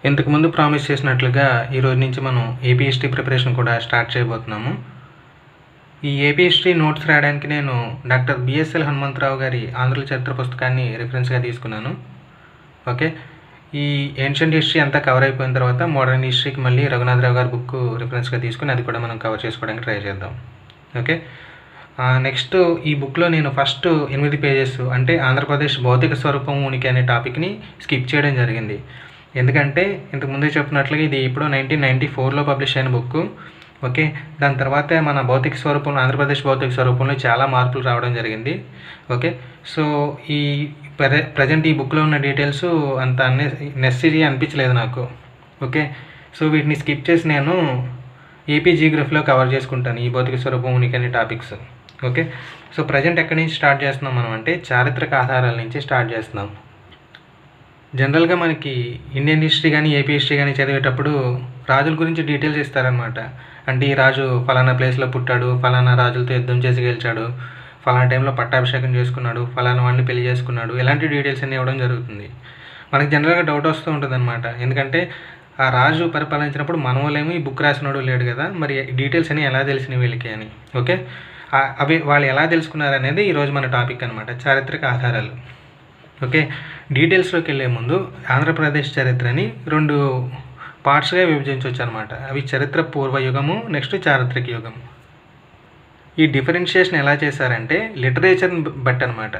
ఇంతకుముందు ప్రామిస్ చేసినట్లుగా ఈరోజు నుంచి మనం ఏపీ హిస్టరీ ప్రిపరేషన్ కూడా స్టార్ట్ చేయబోతున్నాము. ఈ ఏపీ హిస్టరీ నోట్స్ రాయడానికి నేను డాక్టర్ బిఎస్ఎల్ హనుమంతరావు గారి ఆంధ్రుల చరిత్ర పుస్తకాన్ని రిఫరెన్స్గా తీసుకున్నాను. ఓకే, ఈ ఏన్షియంట్ హిస్టరీ అంతా కవర్ అయిపోయిన తర్వాత మోడర్న్ హిస్టరీకి మళ్ళీ రఘునాథరావు గారి బుక్ రిఫరెన్స్గా తీసుకుని అది కూడా మనం కవర్ చేసుకోవడానికి ట్రై చేద్దాం. ఓకే, నెక్స్ట్ ఈ బుక్లో నేను ఫస్ట్ 8 పేజెస్ అంటే ఆంధ్రప్రదేశ్ భౌతిక స్వరూపం ఉనికి అనే టాపిక్ని స్కిప్ చేయడం జరిగింది. ఎందుకంటే ఇంతకుముందే చెప్పినట్లుగా ఇది ఇప్పుడు 1994లో పబ్లిష్ అయిన బుక్. ఓకే, దాని తర్వాత మన భౌతిక స్వరూపంలో ఆంధ్రప్రదేశ్ భౌతిక స్వరూపంలో చాలా మార్పులు రావడం జరిగింది. ఓకే, సో ఈ ప్రజెంట్ ఈ బుక్లో ఉన్న డీటెయిల్స్ అంత నెసెసరీ అనిపించలేదు నాకు. ఓకే, సో వీటిని స్కిప్ చేసి నేను ఏపీ జియోగ్రఫీలో కవర్ చేసుకుంటాను ఈ భౌతిక స్వరూపం ఉనికి అనే టాపిక్స్. ఓకే, సో ప్రజెంట్ ఎక్కడి నుంచి స్టార్ట్ చేస్తున్నాం మనం అంటే చారిత్రక ఆధారాల నుంచి స్టార్ట్ చేస్తున్నాం. జనరల్గా మనకి ఇండియన్ హిస్టరీ కానీ ఏపీ హిస్టరీ కానీ చదివేటప్పుడు రాజుల గురించి డీటెయిల్స్ ఇస్తారనమాట. అంటే ఈ రాజు ఫలానా ప్లేస్లో పుట్టాడు, ఫలానా రాజులతో యుద్ధం చేసి గెలిచాడు, ఫలానా టైంలో పట్టాభిషేకం చేసుకున్నాడు, ఫలానా వాడిని పెళ్లి చేసుకున్నాడు, ఇలాంటి డీటెయిల్స్ అన్నీ ఇవ్వడం జరుగుతుంది. మనకి జనరల్గా డౌట్ వస్తూ ఉంటుంది అనమాట. ఎందుకంటే ఆ రాజు పరిపాలించినప్పుడు మన వాళ్ళేమో ఈ బుక్ రాసినోడు లేడు కదా, మరి డీటెయిల్స్ అన్నీ ఎలా తెలిసినాయి వీళ్ళకి అని. ఓకే, అవి వాళ్ళు ఎలా తెలుసుకున్నారు అనేది ఈరోజు మన టాపిక్ అనమాట, చారిత్రక ఆధారాలు. ఓకే, డీటెయిల్స్లోకి వెళ్ళే ముందు ఆంధ్రప్రదేశ్ చరిత్రని 2 పార్ట్స్గా విభజించవచ్చు అనమాట. అవి చరిత్ర పూర్వయుగము, నెక్స్ట్ చారిత్రక యుగము. ఈ డిఫరెన్షియేషన్ ఎలా చేశారంటే లిటరేచర్ని బట్టి అనమాట.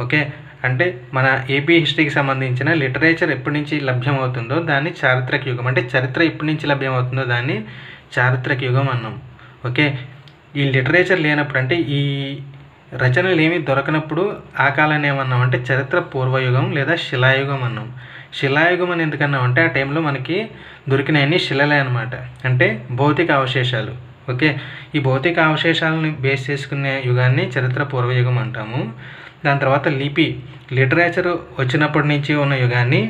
ఓకే, అంటే మన ఏపీ హిస్టరీకి సంబంధించిన లిటరేచర్ ఎప్పటి నుంచి లభ్యమవుతుందో దాన్ని చారిత్రక యుగం, అంటే చరిత్ర ఎప్పటి నుంచి లభ్యమవుతుందో దాన్ని చారిత్రక యుగం అన్నాం. ఓకే, ఈ లిటరేచర్ లేనప్పుడు అంటే ఈ రచనలు ఏమీ దొరకనప్పుడు ఆ కాలాన్ని ఏమన్నాం అంటే చరిత్ర పూర్వయుగం లేదా శిలాయుగం అన్నాం. శిలాయుగం అని ఎందుకన్నాం అంటే ఆ టైంలో మనకి దొరికినవన్నీ శిలలే అనమాట, అంటే భౌతిక అవశేషాలు. ఓకే, ఈ భౌతిక అవశేషాలను బేస్ చేసుకునే యుగాన్ని చరిత్ర పూర్వయుగం అంటాము. దాని తర్వాత లిటరేచర్ వచ్చినప్పటి నుంచి ఉన్న యుగాన్ని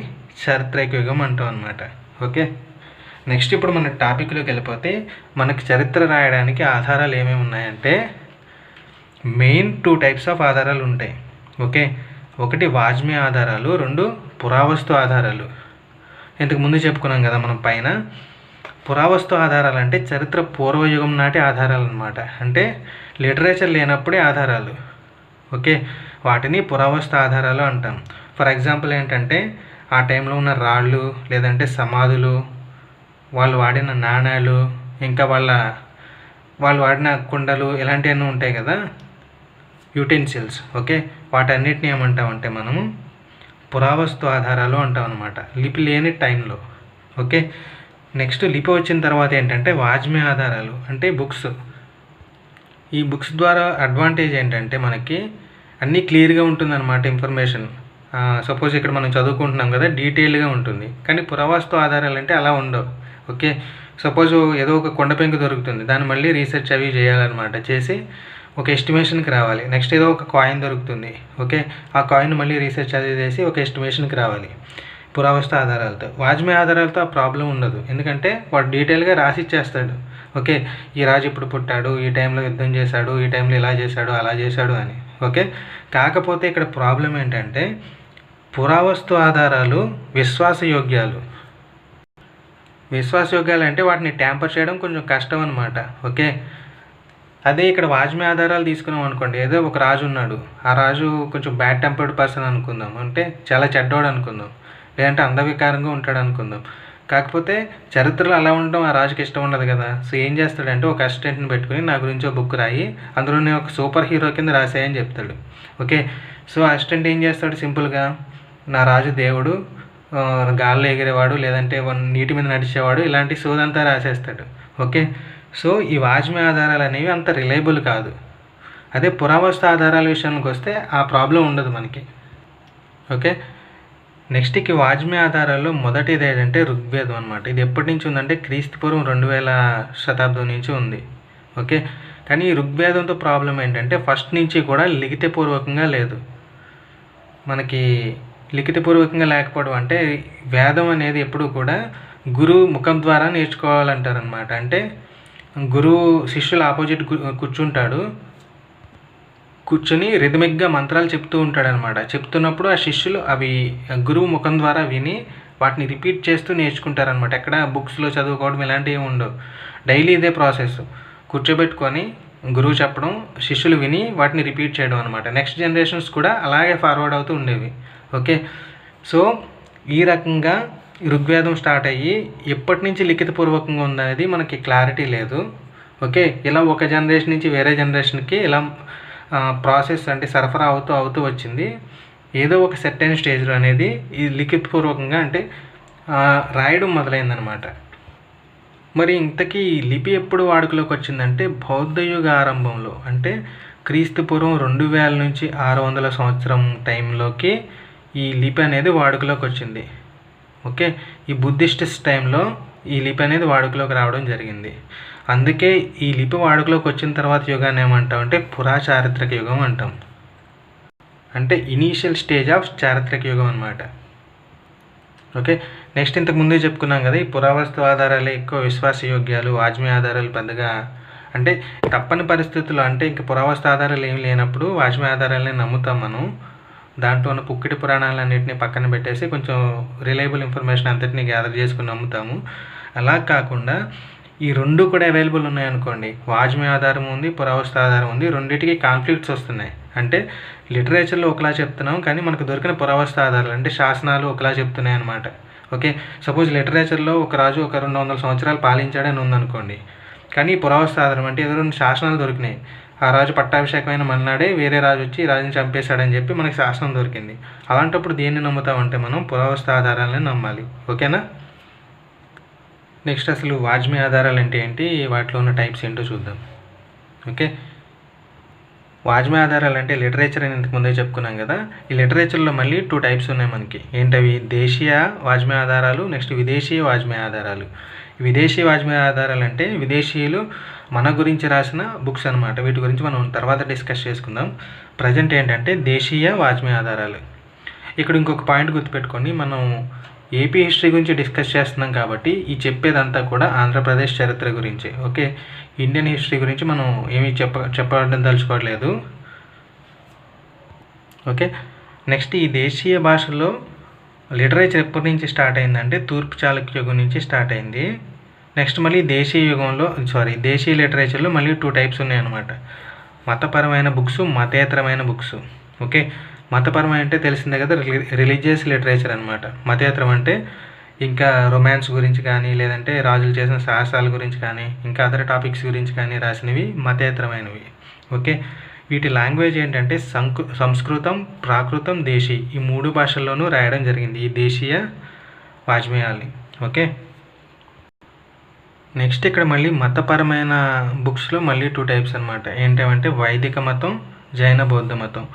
చారిత్రక యుగం అంటాం అనమాట. ఓకే, నెక్స్ట్ ఇప్పుడు మన టాపిక్లోకి వెళ్ళిపోతే మనకి చరిత్ర రాయడానికి ఆధారాలు ఏమేమి ఉన్నాయంటే మెయిన్ 2 టైప్స్ ఆఫ్ ఆధారాలు ఉంటాయి. ఓకే, ఒకటి వాజ్మీ ఆధారాలు, 2 పురావస్తు ఆధారాలు. ఇంతకు ముందు చెప్పుకున్నాం కదా మనం పైన. పురావస్తు ఆధారాలు అంటే చరిత్ర పూర్వయుగం నాటి ఆధారాలు అనమాట, అంటే లిటరేచర్ లేనప్పుడే ఆధారాలు. ఓకే, వాటిని పురావస్తు ఆధారాలు అంటాం. ఫర్ ఎగ్జాంపుల్ ఏంటంటే ఆ టైంలో ఉన్న రాళ్ళు, లేదంటే సమాధులు, వాళ్ళు వాడిన నాణాలు, ఇంకా వాళ్ళు వాడిన కుండలు, ఇలాంటివన్నీ ఉంటాయి కదా, యూటెన్సిల్స్. ఓకే, వాటన్నిటిని ఏమంటామంటే మనము పురావస్తు ఆధారాలు అంటాం అనమాట, లిపి లేని టైంలో. ఓకే, నెక్స్ట్ లిపి వచ్చిన తర్వాత ఏంటంటే వాజ్మీ ఆధారాలు అంటే బుక్స్. ఈ బుక్స్ ద్వారా అడ్వాంటేజ్ ఏంటంటే మనకి అన్నీ క్లియర్గా ఉంటుందన్నమాట ఇన్ఫర్మేషన్. సపోజ్ ఇక్కడ మనం చదువుకుంటున్నాం కదా, డీటెయిల్గా ఉంటుంది. కానీ పురావస్తు ఆధారాలు అంటే అలా ఉండవు. ఓకే, సపోజ్ ఏదో ఒక కొండ పెంకు దొరుకుతుంది, దాన్ని మళ్ళీ రీసెర్చ్ అవి చేయాలన్నమాట, చేసి ఒక ఎస్టిమేషన్కి రావాలి. నెక్స్ట్ ఏదో ఒక కాయిన్ దొరుకుతుంది. ఓకే, ఆ కాయిన్ మళ్ళీ రీసెర్చ్ అది చేసి ఒక ఎస్టిమేషన్కి రావాలి పురావస్తు ఆధారాలతో. వాజ్మీ ఆధారాలతో ఆ ప్రాబ్లం ఉండదు, ఎందుకంటే వాడు డీటెయిల్గా రాసి ఇచ్చేస్తాడు. ఓకే, ఈ రాజు ఇప్పుడు పుట్టాడు, ఈ టైంలో యుద్ధం చేశాడు, ఈ టైంలో ఇలా చేశాడు, అలా చేశాడు అని. ఓకే, కాకపోతే ఇక్కడ ప్రాబ్లం ఏంటంటే పురావస్తు ఆధారాలు విశ్వాసయోగ్యాలు అంటే వాటిని ట్యాంపర్ చేయడం కొంచెం కష్టం అనమాట. ఓకే, అదే ఇక్కడ వాజ్మీ ఆధారాలు తీసుకున్నాం అనుకోండి, ఏదో ఒక రాజు ఉన్నాడు, ఆ రాజు కొంచెం బ్యాడ్ టెంపర్డ్ పర్సన్ అనుకుందాం, అంటే చాలా చెడ్డోడు అనుకుందాం, లేదంటే అందవికారంగా ఉంటాడు అనుకుందాం. కాకపోతే చరిత్రలో అలా ఉండడం ఆ రాజుకి ఇష్టం ఉండదు కదా. సో ఏం చేస్తాడంటే ఒక అసిస్టెంట్ని పెట్టుకుని నా గురించి ఒక బుక్ రాయి, అందులో నేను ఒక సూపర్ హీరో కింద రాసాయని చెప్తాడు. ఓకే, సో అసిస్టెంట్ ఏం చేస్తాడు, సింపుల్గా నా రాజు దేవుడు, గాల్లో ఎగిరేవాడు, లేదంటే నీటి మీద నడిచేవాడు, ఇలాంటి సోదంతా రాసేస్తాడు. ఓకే, సో ఈ వాజ్మీ ఆధారాలు అనేవి అంత రిలయబుల్ కాదు. అదే పురావస్తు ఆధారాల విషయానికి వస్తే ఆ ప్రాబ్లం ఉండదు మనకి. ఓకే, నెక్స్ట్ ఈ వాజ్మీ ఆధారాల్లో మొదటిది ఏంటంటే ఋగ్వేదం అనమాట. ఇది ఎప్పటి నుంచి ఉందంటే క్రీస్తుపూర్వం 2000 శతాబ్దం నుంచి ఉంది. ఓకే, కానీ ఈ ఋగ్వేదంతో ప్రాబ్లం ఏంటంటే ఫస్ట్ నుంచి కూడా లిఖితపూర్వకంగా లేదు. మనకి లిఖితపూర్వకంగా లేకపోవడం అంటే వేదం అనేది ఎప్పుడు కూడా గురువు ముఖం ద్వారా నేర్చుకోవాలంటారనమాట. అంటే గురువు శిష్యులు ఆపోజిట్ కూర్చుంటాడు, కూర్చొని రిథమిక్గా మంత్రాలు చెప్తూ ఉంటాడనమాట. చెప్తున్నప్పుడు ఆ శిష్యులు అవి గురువు ముఖం ద్వారా విని వాటిని రిపీట్ చేస్తూ నేర్చుకుంటారనమాట. ఎక్కడ బుక్స్లో చదువుకోవడం ఇలాంటివి ఉండవు. డైలీ ఇదే ప్రాసెస్. కూర్చోబెట్టుకొని గురువు చెప్పడం, శిష్యులు విని వాటిని రిపీట్ చేయడం అనమాట. నెక్స్ట్ జనరేషన్స్ కూడా అలాగే ఫార్వర్డ్ అవుతూ ఉండేవి. ఓకే, సో ఈ రకంగా ఋగ్వేదం స్టార్ట్ అయ్యి ఎప్పటి నుంచి లిఖితపూర్వకంగా ఉందనేది మనకి క్లారిటీ లేదు. ఓకే, ఇలా ఒక జనరేషన్ నుంచి వేరే జనరేషన్కి ఇలా ప్రాసెస్ అంటే సరఫరా అవుతూ వచ్చింది. ఏదో ఒక సెర్టైన్ స్టేజ్లో అనేది ఈ లిఖితపూర్వకంగా అంటే రాయడం మొదలైందనమాట. మరి ఇంతకీ ఈ లిపి ఎప్పుడు వాడుకలోకి వచ్చిందంటే బౌద్ధ యుగ ఆరంభంలో, అంటే క్రీస్తుపూర్వం 2000 నుంచి 600 సంవత్సరం టైంలోకి ఈ లిపి అనేది వాడుకలోకి వచ్చింది. ఓకే, ఈ బుద్ధిస్టిస్ట్ టైంలో ఈ లిపి అనేది వాడుకలోకి రావడం జరిగింది. అందుకే ఈ లిపి వాడుకలోకి వచ్చిన తర్వాత యుగాన్ని ఏమంటాం అంటే పురాచారిత్రక యుగం అంటాం. అంటే ఇనీషియల్ స్టేజ్ ఆఫ్ చారిత్రక యుగం అనమాట. ఓకే, నెక్స్ట్ ఇంతకు ముందే చెప్పుకున్నాం కదా, ఈ పురావస్తు ఆధారాలే ఎక్కువ విశ్వాసయోగ్యాలు, వాజ్మయ ఆధారాలు పెద్దగా అంటే తప్పని పరిస్థితుల్లో, అంటే ఇంక పురావస్తు ఆధారాలు ఏమి లేనప్పుడు వాజ్మయ ఆధారాలని నమ్ముతాం మనం. దాంట్లో ఉన్న పుక్కిటి పురాణాలన్నింటినీ పక్కన పెట్టేసి కొంచెం రిలయబుల్ ఇన్ఫర్మేషన్ అంతటినీ గ్యాదర్ చేసుకుని నమ్ముతాము. అలా కాకుండా ఈ రెండు కూడా అవైలబుల్ ఉన్నాయనుకోండి, వాజ్మయ ఆధారం ఉంది, పురావస్తు ఆధారం ఉంది, రెండింటికి కాన్ఫ్లిక్ట్స్ వస్తున్నాయి. అంటే లిటరేచర్లో ఒకలా చెప్తున్నాం కానీ మనకు దొరికిన పురావస్తు ఆధారాలు అంటే శాసనాలు ఒకలా చెప్తున్నాయి అనమాట. ఓకే, సపోజ్ లిటరేచర్లో ఒక రాజు ఒక 200 సంవత్సరాలు పాలించాడని ఉందనుకోండి, కానీ పురావస్తు ఆధారం అంటే ఏదో 2 శాసనాలు దొరికినాయి. ఆ రాజు పట్టాభిషేకమైన మన్నాడే వేరే రాజు వచ్చి రాజుని చంపేశాడని చెప్పి మనకి శాసనం దొరికింది. అలాంటప్పుడు దేన్ని నమ్ముతామంటే మనం పురావస్తు ఆధారాలని నమ్మాలి. ఓకేనా? నెక్స్ట్ అసలు వాజ్మయ ఆధారాలు అంటే ఏంటి, వాటిలో ఉన్న టైప్స్ ఏంటో చూద్దాం. ఓకే, వాజ్మయ ఆధారాలు అంటే లిటరేచర్ అని ఇంతకు ముందే చెప్పుకున్నాం కదా. ఈ లిటరేచర్లో మళ్ళీ 2 టైప్స్ ఉన్నాయి మనకి. ఏంటవి? దేశీయ వాజ్మయ ఆధారాలు, నెక్స్ట్ విదేశీయ వాజ్మయ ఆధారాలు. విదేశీ వాజ్మయ ఆధారాలు అంటే విదేశీయులు మన గురించి రాసిన బుక్స్ అనమాట. వీటి గురించి మనం తర్వాత డిస్కస్ చేసుకుందాం. ప్రజెంట్ ఏంటంటే దేశీయ వాజ్మయ ఆధారాలు. ఇక్కడ ఇంకొక పాయింట్ గుర్తుపెట్టుకొని, మనం ఏపీ హిస్టరీ గురించి డిస్కస్ చేస్తున్నాం కాబట్టి ఈ చెప్పేదంతా కూడా ఆంధ్రప్రదేశ్ చరిత్ర గురించి. ఓకే, ఇండియన్ హిస్టరీ గురించి మనం ఏమీ చెప్పడం తలుచుకోవట్లేదు. ఓకే, నెక్స్ట్ ఈ దేశీయ భాషలో లిటరేచర్ ఎప్పటి నుంచి స్టార్ట్ అయిందంటే తూర్పు చాళుక్య యుగం నుంచి స్టార్ట్ అయింది. నెక్స్ట్ మళ్ళీ దేశీయ లిటరేచర్లో మళ్ళీ 2 టైప్స్ ఉన్నాయన్నమాట. మతపరమైన బుక్స్, మతేతరమైన బుక్స్. ఓకే, మతపరమైన అంటే తెలిసిందే కదా, రిలీజియస్ లిటరేచర్ అనమాట. మతేతరం అంటే ఇంకా రొమాన్స్ గురించి కానీ, లేదంటే రాజులు చేసిన సాహసాల గురించి కానీ, ఇంకా అదర్ టాపిక్స్ గురించి కానీ రాసినవి మతేతరమైనవి. ఓకే, వీటి లాంగ్వేజ్ ఏంటంటే సంస్కృతం, ప్రాకృతం, దేశీ ఈ 3 భాషల్లోనూ రాయడం జరిగింది ఈ దేశీయ వాజ్మయాల్ని. ఓకే, నెక్స్ట్ ఇక్కడ మళ్ళీ మతపరమైన బుక్స్లో మళ్ళీ 2 టైప్స్ అనమాట. ఏంటంటే వైదిక మతం, జైన బౌద్ధ మతం.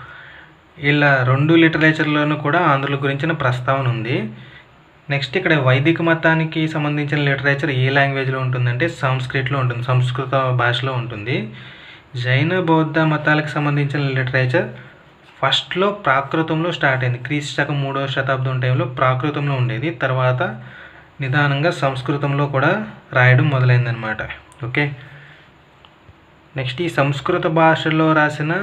ఇలా 2 లిటరేచర్లోనూ కూడా ఆంధ్రుల గురించిన ప్రస్తావన ఉంది. నెక్స్ట్ ఇక్కడ వైదిక మతానికి సంబంధించిన లిటరేచర్ ఏ లాంగ్వేజ్లో ఉంటుందంటే సంస్కృతిలో ఉంటుంది, సంస్కృత భాషలో ఉంటుంది. జైన బౌద్ధ మతాలకు సంబంధించిన లిటరేచర్ ఫస్ట్లో ప్రాకృతంలో స్టార్ట్ అయింది. క్రీస్తు శకం 3వ శతాబ్దం టైంలో ప్రాకృతంలో ఉండేది. తర్వాత నిదానంగా సంస్కృతంలో కూడా రాయడం మొదలైందనమాట. ఓకే, నెక్స్ట్ ఈ సంస్కృత భాషలో రాసిన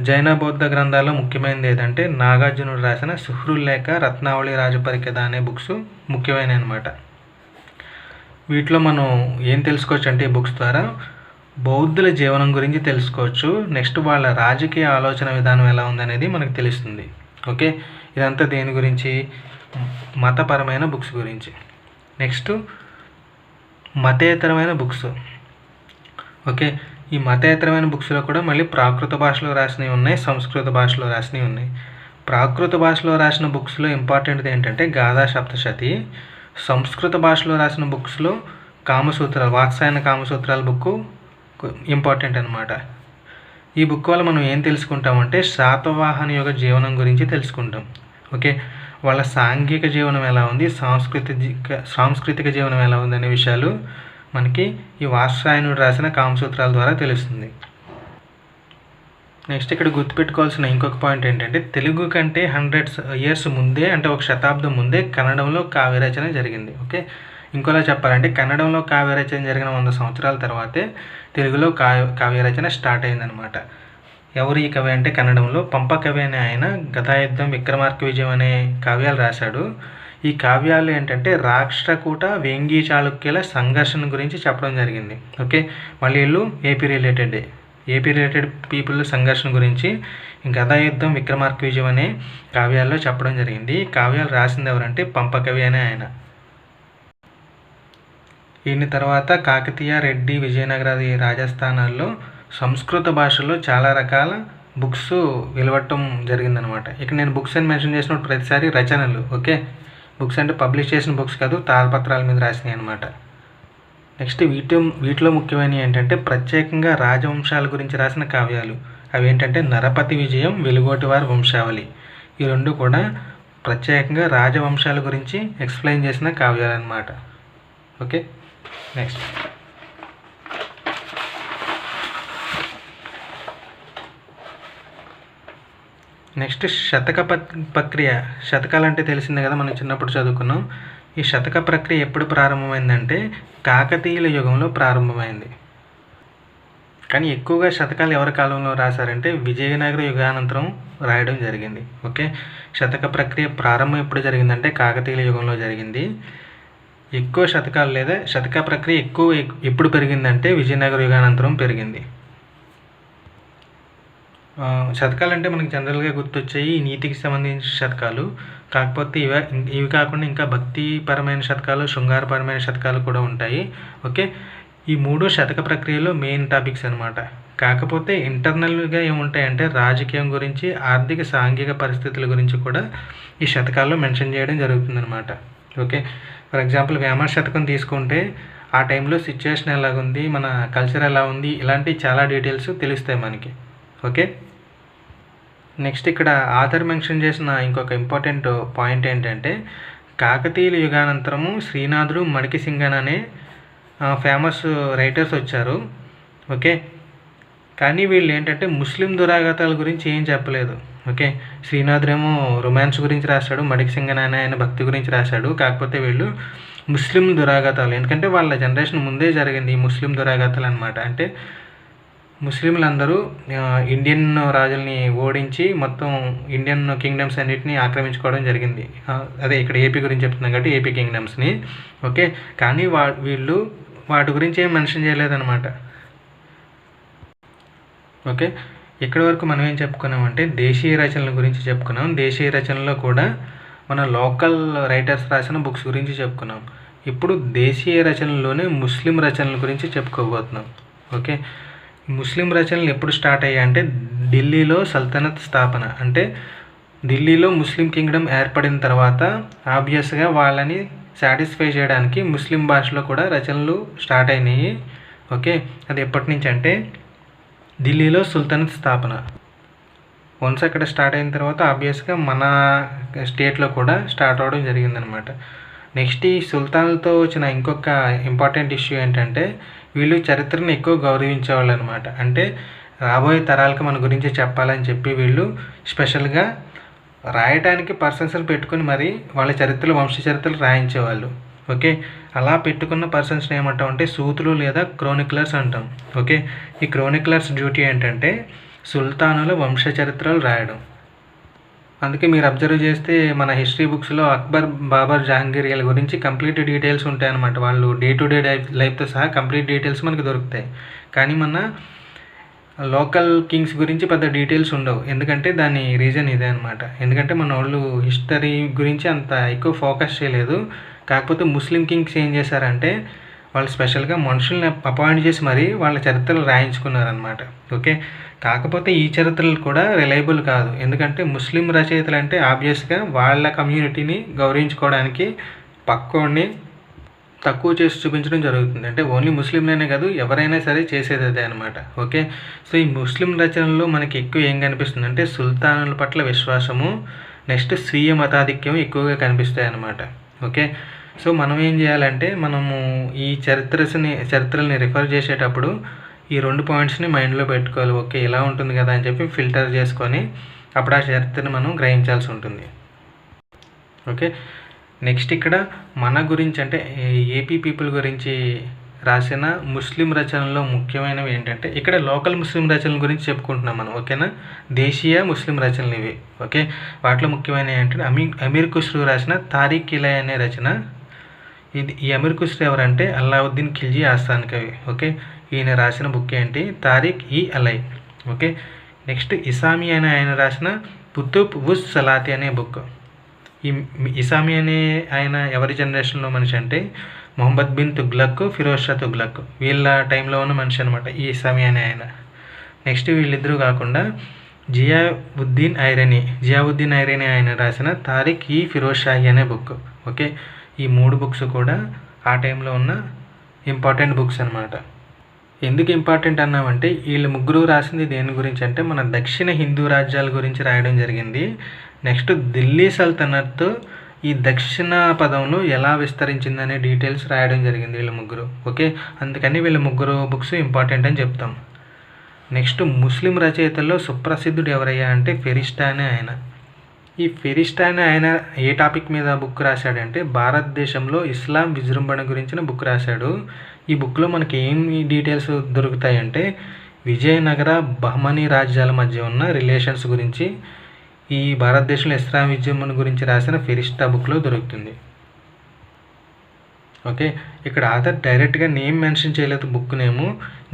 జైన బౌద్ధ గ్రంథాల్లో ముఖ్యమైనది ఏదంటే నాగార్జునుడు రాసిన సుహృల్లేఖ, రత్నావళి రాజపరికథ అనే బుక్స్ ముఖ్యమైనవి అనమాట. వీటిలో మనం ఏం తెలుసుకోవచ్చు అంటే ఈ బుక్స్ ద్వారా బౌద్ధుల జీవనం గురించి తెలుసుకోవచ్చు. నెక్స్ట్ వాళ్ళ రాజకీయ ఆలోచన విధానం ఎలా ఉందనేది మనకు తెలుస్తుంది. ఓకే, ఇదంతా దేని గురించి? మతపరమైన బుక్స్ గురించి. Next మతేతరమైన books. ఓకే, ఈ మతేతరమైన బుక్స్లో కూడా మళ్ళీ ప్రాకృత భాషలో రాసినవి ఉన్నాయి, సంస్కృత భాషలో రాసినవి ఉన్నాయి. ప్రాకృత భాషలో రాసిన బుక్స్లో ఇంపార్టెంట్ది ఏంటంటే గాథా సప్తశతి. సంస్కృత భాషలో రాసిన బుక్స్లో కామసూత్రాలు, వాత్సాయన కామసూత్రాల బుక్ ఇంపార్టెంట్ అనమాట. ఈ బుక్ వల్ల మనం ఏం తెలుసుకుంటామంటే శాతవాహన యుగ జీవనం గురించి తెలుసుకుంటాం. ఓకే, వాళ్ళ సాంఘిక జీవనం ఎలా ఉంది, సాంస్కృతిక జీవనం ఎలా ఉంది అనే విషయాలు మనకి ఈ వాత్సాయనుడు రాసిన కామసూత్రాల ద్వారా తెలుస్తుంది. నెక్స్ట్ ఇక్కడ గుర్తుపెట్టుకోవాల్సిన ఇంకొక పాయింట్ ఏంటంటే తెలుగు కంటే 100 years ముందే, అంటే 1 శతాబ్దం ముందే కన్నడంలో కావ్యరచన జరిగింది. ఓకే, ఇంకోలా చెప్పాలంటే కన్నడంలో కావ్యరచన జరిగిన 100 సంవత్సరాల తర్వాతే తెలుగులో కావ్యరచన స్టార్ట్ అయిందనమాట. ఎవరు ఈ కవి అంటే కన్నడంలో పంప కవి అనే ఆయన గదాయుద్ధం, విక్రమార్క విజయం అనే కావ్యాలు రాశాడు. ఈ కావ్యాలు ఏంటంటే రాష్ట్రకూట, వేంగి చాళుక్యుల సంఘర్షణ గురించి చెప్పడం జరిగింది. ఓకే, మళ్ళీ వీళ్ళు ఏపీ రిలేటెడ్ పీపుల్ సంఘర్షణ గురించి గదాయుద్ధం, విక్రమార్క విజయం అనే కావ్యాల్లో చెప్పడం జరిగింది. ఈ కావ్యాలు రాసింది ఎవరంటే పంప కవి అనే ఆయన. ఈయన తర్వాత కాకతీయ, రెడ్డి, విజయనగరాది రాజస్థానాల్లో సంస్కృత భాషలో చాలా రకాల బుక్స్ వెలువడటం జరిగిందనమాట. ఇక్కడ నేను బుక్స్ అని మెన్షన్ చేసినప్పుడు ప్రతిసారి రచనలు. ఓకే, బుక్స్ అంటే పబ్లిష్ చేసిన బుక్స్ కాదు, తాళపత్రాల మీద రాసినాయి అనమాట. నెక్స్ట్ వీటిలో ముఖ్యమైనవి ఏంటంటే ప్రత్యేకంగా రాజవంశాల గురించి రాసిన కావ్యాలు. అవి ఏంటంటే నరపతి విజయం, వెలుగోటివారి వంశావళి. ఈ రెండు కూడా ప్రత్యేకంగా రాజవంశాల గురించి ఎక్స్ప్లెయిన్ చేసిన కావ్యాలు అన్నమాట. ఓకే, నెక్స్ట్ శతక ప్రక్రియ. శతకాలు అంటే తెలిసిందే కదా, మనం చిన్నప్పుడు చదువుకున్నాం. ఈ శతక ప్రక్రియ ఎప్పుడు ప్రారంభమైందంటే కాకతీయుల యుగంలో ప్రారంభమైంది. కానీ ఎక్కువగా శతకాలు ఎవరి కాలంలో రాశారంటే విజయనగర యుగానంతరం రాయడం జరిగింది. ఓకే, శతక ప్రక్రియ ప్రారంభం ఎప్పుడు జరిగిందంటే కాకతీయుల యుగంలో జరిగింది. ఎక్కువ శతకాలు లేదా శతక ప్రక్రియ ఎప్పుడు పెరిగిందంటే విజయనగర యుగానంతరం పెరిగింది. శతకాలు అంటే మనకి జనరల్గా గుర్తొచ్చాయి నీతికి సంబంధించిన శతకాలు. కాకపోతే ఇవి కాకుండా ఇంకా భక్తిపరమైన శతకాలు, శృంగారపరమైన శతకాలు కూడా ఉంటాయి. ఓకే, ఈ మూడు శతక ప్రక్రియలో మెయిన్ టాపిక్స్ అనమాట. కాకపోతే ఇంటర్నల్గా ఏముంటాయంటే రాజకీయం గురించి, ఆర్థిక సాంఘిక పరిస్థితుల గురించి కూడా ఈ శతకాల్లో మెన్షన్ చేయడం జరుగుతుందన్నమాట. ఓకే, ఫర్ ఎగ్జాంపుల్ వేమన శతకం తీసుకుంటే ఆ టైంలో సిచ్యువేషన్ ఎలాగుంది, మన కల్చర్ ఎలా ఉంది, ఇలాంటి చాలా డీటెయిల్స్ తెలుస్తాయి మనకి. ఓకే, నెక్స్ట్ ఇక్కడ ఆథర్ మెన్షన్ చేసిన ఇంకొక ఇంపార్టెంట్ పాయింట్ ఏంటంటే కాకతీయుల యుగానంతరము శ్రీనాథుడు, మడికిసింగన్ అనే ఫేమస్ రైటర్స్ వచ్చారు. ఓకే, కానీ వీళ్ళు ఏంటంటే ముస్లిం దురాఘాతాల గురించి ఏం చెప్పలేదు. ఓకే, శ్రీనాథుడేమో రొమాన్స్ గురించి రాశాడు, మడికిసింగన్ అనే ఆయన భక్తి గురించి రాశాడు. కాకపోతే వీళ్ళు ముస్లిం దురాఘాతాలు, ఎందుకంటే వాళ్ళ జనరేషన్ ముందే జరిగింది ఈ ముస్లిం దురాఘాతాలు అనమాట. అంటే ముస్లింలందరూ ఇండియన్ రాజుల్ని ఓడించి మొత్తం ఇండియన్ కింగ్డమ్స్ అన్నిటిని ఆక్రమించుకోవడం జరిగింది. అదే ఇక్కడ ఏపీ గురించి చెప్తున్నాం కాబట్టి ఏపీ కింగ్డమ్స్ని. ఓకే, కానీ వీళ్ళు వాటి గురించి ఏం మెన్షన్ చేయలేదన్నమాట. ఓకే, ఇక్కడి వరకు మనం ఏం చెప్పుకున్నామంటే దేశీయ రచనల గురించి చెప్పుకున్నాం. దేశీయ రచనలో కూడా మన లోకల్ రైటర్స్ రాసిన బుక్స్ గురించి చెప్పుకున్నాం. ఇప్పుడు దేశీయ రచనల్లోనే ముస్లిం రచనల గురించి చెప్పుకోబోతున్నాం. ఓకే, ముస్లిం రచనలు ఎప్పుడు స్టార్ట్ అయ్యాయి అంటే ఢిల్లీలో సల్తనత్ స్థాపన, అంటే ఢిల్లీలో ముస్లిం కింగ్డమ్ ఏర్పడిన తర్వాత ఆబ్వియస్గా వాళ్ళని సాటిస్ఫై చేయడానికి ముస్లిం భాషలో కూడా రచనలు స్టార్ట్ అయినాయి. ఓకే, అది ఎప్పటి నుంచి అంటే ఢిల్లీలో సుల్తానత్ స్థాపన వన్స్ అక్కడ స్టార్ట్ అయిన తర్వాత ఆబ్వియస్గా మన స్టేట్లో కూడా స్టార్ట్ అవ్వడం జరిగిందనమాట. నెక్స్ట్ ఈ సుల్తాన్లతో వచ్చిన ఇంకొక ఇంపార్టెంట్ ఇష్యూ ఏంటంటే వీళ్ళు చరిత్రను ఎక్కువ గౌరవించేవాళ్ళు అనమాట. అంటే రాబోయే తరాలకు మన గురించి చెప్పాలని చెప్పి వీళ్ళు స్పెషల్గా రాయటానికి పర్సన్స్ని పెట్టుకుని మరి వాళ్ళ చరిత్రలు, వంశ చరిత్రలు రాయించేవాళ్ళు. ఓకే, అలా పెట్టుకున్న పర్సన్స్ని ఏమంటాం అంటే సూతులు లేదా క్రోనిక్లర్స్ అంటాం. ఓకే, ఈ క్రోనిక్లర్స్ డ్యూటీ ఏంటంటే సుల్తానుల వంశ చరిత్రలు రాయడం. అందుకే మీరు అబ్జర్వ్ చేస్తే మన హిస్టరీ బుక్స్లో అక్బర్, బాబర్, జహాంగీర్ వీళ్ళ గురించి కంప్లీట్ డీటెయిల్స్ ఉంటాయన్నమాట. వాళ్ళు డే టు డే లైఫ్తో సహా కంప్లీట్ డీటెయిల్స్ మనకు దొరుకుతాయి. కానీ మన లోకల్ కింగ్స్ గురించి పెద్ద డీటెయిల్స్ ఉండవు. ఎందుకంటే దాని రీజన్ ఇదే అనమాట. ఎందుకంటే మన వాళ్ళు హిస్టరీ గురించి అంత ఎక్కువ ఫోకస్ చేయలేదు. కాకపోతే ముస్లిం కింగ్స్ ఏం చేశారంటే వాళ్ళు స్పెషల్గా మనుషుల్ని అపాయింట్ చేసి మరీ వాళ్ళ చరిత్రలు రాయించుకున్నారనమాట. ఓకే, కాకపోతే ఈ చరిత్రలు కూడా రిలయబుల్ కాదు. ఎందుకంటే ముస్లిం రచయితలు అంటే ఆబ్వియస్గా వాళ్ళ కమ్యూనిటీని గౌరవించుకోవడానికి పక్కోడిని తక్కువ చేసి చూపించడం జరుగుతుంది. అంటే ఓన్లీ ముస్లింలనే కాదు, ఎవరైనా సరే చేసేది అదే అనమాట. ఓకే, సో ఈ ముస్లిం రచనల్లో మనకి ఎక్కువ ఏం కనిపిస్తుంది అంటే సుల్తానుల పట్ల విశ్వాసము, నెక్స్ట్ స్వీయ మతాధిక్యం ఎక్కువగా కనిపిస్తాయి అన్నమాట. ఓకే, సో మనం ఏం చేయాలంటే మనము ఈ చరిత్రల్ని రిఫర్ చేసేటప్పుడు ఈ 2 పాయింట్స్ని మైండ్లో పెట్టుకోవాలి. ఓకే, ఇలా ఉంటుంది కదా అని చెప్పి ఫిల్టర్ చేసుకొని అప్పుడు ఆ చరిత్రను మనం గ్రహించాల్సి ఉంటుంది. ఓకే, నెక్స్ట్ ఇక్కడ మన గురించి అంటే ఏపీ పీపుల్ గురించి రాసిన ముస్లిం రచనల్లో ముఖ్యమైనవి ఏంటంటే, ఇక్కడ లోకల్ ముస్లిం రచనల గురించి చెప్పుకుంటున్నాం మనం, ఓకేనా. దేశీయ ముస్లిం రచనలు ఇవి, ఓకే. వాటిలో ముఖ్యమైనవి ఏంటంటే అమీర్ ఖుస్రూ రాసిన తారీఖ్-ఈ-లై అనే రచన. ఈ అమీర్ ఖుస్రూ ఎవరంటే అల్లావుద్దీన్ ఖిల్జీ ఆస్థాన కవి, ఓకే. ఈయన రాసిన బుక్ ఏంటి, తారీఖ్-ఈ-లై, ఓకే. నెక్స్ట్ ఇసామి అనే ఆయన రాసిన కుతుబ్ ఉస్ సలాతి అనే బుక్. ఈ ఇసామి అనే ఆయన ఎవరి జనరేషన్లో మనిషి అంటే మొహమ్మద్ బిన్ తుగ్లక్, ఫిరోజ్ షా తుగ్లక్ వీళ్ళ టైంలో ఉన్న మనిషి అనమాట ఈ ఇసామి అనే ఆయన. నెక్స్ట్ వీళ్ళిద్దరూ కాకుండా జియావుద్దీన్ ఐరనీ ఆయన రాసిన తారీఖ్-ఈ-ఫిరోజ్ షాహీ అనే బుక్, ఓకే. ఈ 3 బుక్స్ కూడా ఆ టైంలో ఉన్న ఇంపార్టెంట్ బుక్స్ అనమాట. ఎందుకు ఇంపార్టెంట్ అన్నామంటే వీళ్ళు ముగ్గురు రాసింది దేని గురించి అంటే మన దక్షిణ హిందూ రాజ్యాల గురించి రాయడం జరిగింది. నెక్స్ట్ ఢిల్లీ సల్తనత్ ఈ దక్షిణ పదంలో ఎలా విస్తరించిందనే డీటెయిల్స్ రాయడం జరిగింది వీళ్ళ ముగ్గురు, ఓకే. అందుకని వీళ్ళ ముగ్గురు బుక్స్ ఇంపార్టెంట్ అని చెప్తాం. నెక్స్ట్ ముస్లిం రచయితల్లో సుప్రసిద్ధుడు ఎవరయ్యా అంటే ఫెరిస్టా అనే ఆయన. ఈ ఫెరిస్టా అనే ఆయన ఏ టాపిక్ మీద బుక్ రాశాడంటే భారతదేశంలో ఇస్లాం విజృంభణ గురించిన బుక్ రాశాడు. ఈ బుక్లో మనకి ఏమి డీటెయిల్స్ దొరుకుతాయంటే విజయనగర బహమనీ రాజ్యాల మధ్య ఉన్న రిలేషన్స్ గురించి ఈ భారతదేశంలో ఇస్లాం విజృంభణ గురించి రాసిన ఫెరిస్టా బుక్లో దొరుకుతుంది, ఓకే. ఇక్కడ ఆథర్ డైరెక్ట్గా నేమ్ మెన్షన్ చేయలేదు, బుక్ నేము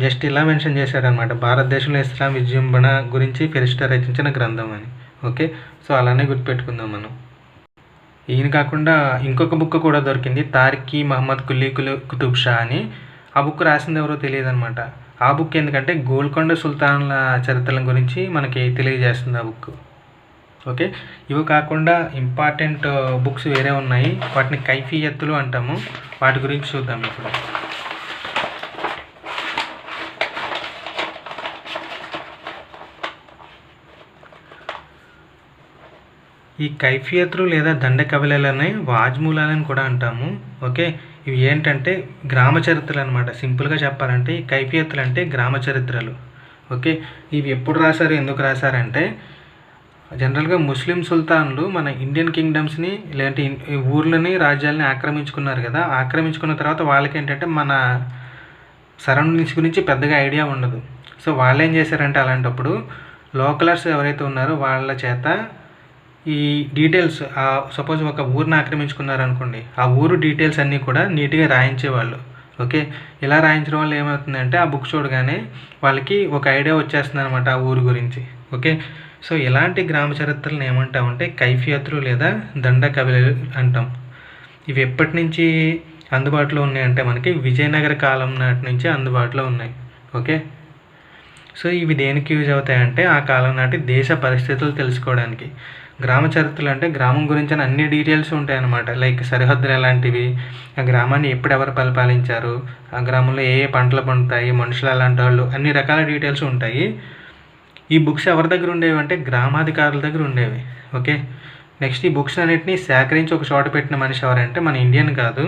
జస్ట్ ఇలా మెన్షన్ చేశాడనమాట, భారతదేశంలో ఇస్లాం విజృంభణ గురించి ఫెరిస్టా రచించిన గ్రంథం అని, ఓకే. సో అలానే గుర్తుపెట్టుకుందాం మనం. ఈయన కాకుండా ఇంకొక బుక్ కూడా దొరికింది, తారిఖీ మహమ్మద్ కులీ కుతుబ్ షా అని. ఆ బుక్ రాసింది ఎవరో తెలియదు అనమాట. ఆ బుక్ ఎందుకంటే గోల్కొండ సుల్తాన్ల చరిత్రల గురించి మనకి తెలియజేస్తుంది ఆ బుక్, ఓకే. ఇవి కాకుండా ఇంపార్టెంట్ బుక్స్ వేరే ఉన్నాయి, వాటిని కైఫియత్తులు అంటాము. వాటి గురించి చూద్దాం ఇప్పుడు. ఈ కైఫియత్తులు లేదా దండ కవిలలని వాజ్మూలాలని కూడా అంటాము, ఓకే. ఇవి ఏంటంటే గ్రామ చరిత్రలు అనమాట. సింపుల్గా చెప్పాలంటే ఈ కైఫియత్తులు అంటే గ్రామ చరిత్రలు, ఓకే. ఇవి ఎప్పుడు రాశారు, ఎందుకు రాశారంటే జనరల్గా ముస్లిం సుల్తాన్లు మన ఇండియన్ కింగ్డమ్స్ని లేదంటే ఊర్లని రాజ్యాలని ఆక్రమించుకున్నారు కదా. ఆక్రమించుకున్న తర్వాత వాళ్ళకి ఏంటంటే మన సరౌండింగ్స్ గురించి పెద్దగా ఐడియా ఉండదు. సో వాళ్ళు ఏం చేశారంటే అలాంటప్పుడు లోకలర్స్ ఎవరైతే ఉన్నారో వాళ్ళ చేత ఈ డీటెయిల్స్, సపోజ్ ఒక ఊరిని ఆక్రమించుకున్నారనుకోండి, ఆ ఊరు డీటెయిల్స్ అన్నీ కూడా నీట్గా రాయించేవాళ్ళు, ఓకే. ఇలా రాయించడం వల్ల ఏమవుతుందంటే ఆ బుక్ చూడగానే వాళ్ళకి ఒక ఐడియా వచ్చేస్తుంది అనమాట ఆ ఊరు గురించి, ఓకే. సో ఇలాంటి గ్రామ చరిత్రలను ఏమంటామంటే కైఫియత్తులు లేదా దండ కవిలు అంటాం. ఇవి ఎప్పటి నుంచి అందుబాటులో ఉన్నాయంటే మనకి విజయనగర కాలం నాటి నుంచి అందుబాటులో ఉన్నాయి, ఓకే. సో ఇవి దేనికి యూజ్ అవుతాయంటే ఆ కాలం నాటి దేశ పరిస్థితులు తెలుసుకోవడానికి. గ్రామ చరిత్రలు అంటే గ్రామం గురించిన అన్ని డీటెయిల్స్ ఉంటాయన్నమాట. లైక్ సరిహద్దులు ఎలాంటివి, ఆ గ్రామాన్ని ఎప్పుడెవరు పరిపాలించారు, ఆ గ్రామంలో ఏ పంటలు పండుతాయి, మనుషులు ఎలాంటి వాళ్ళు, అన్ని రకాల డీటెయిల్స్ ఉంటాయి. ఈ బుక్స్ ఎవరి దగ్గర ఉండేవి అంటే గ్రామాధికారుల దగ్గర ఉండేవి, ఓకే. నెక్స్ట్ ఈ బుక్స్ అన్నిటిని సేకరించి ఒక చోట పెట్టిన మనిషి ఎవరంటే మన ఇండియన్ కాదు,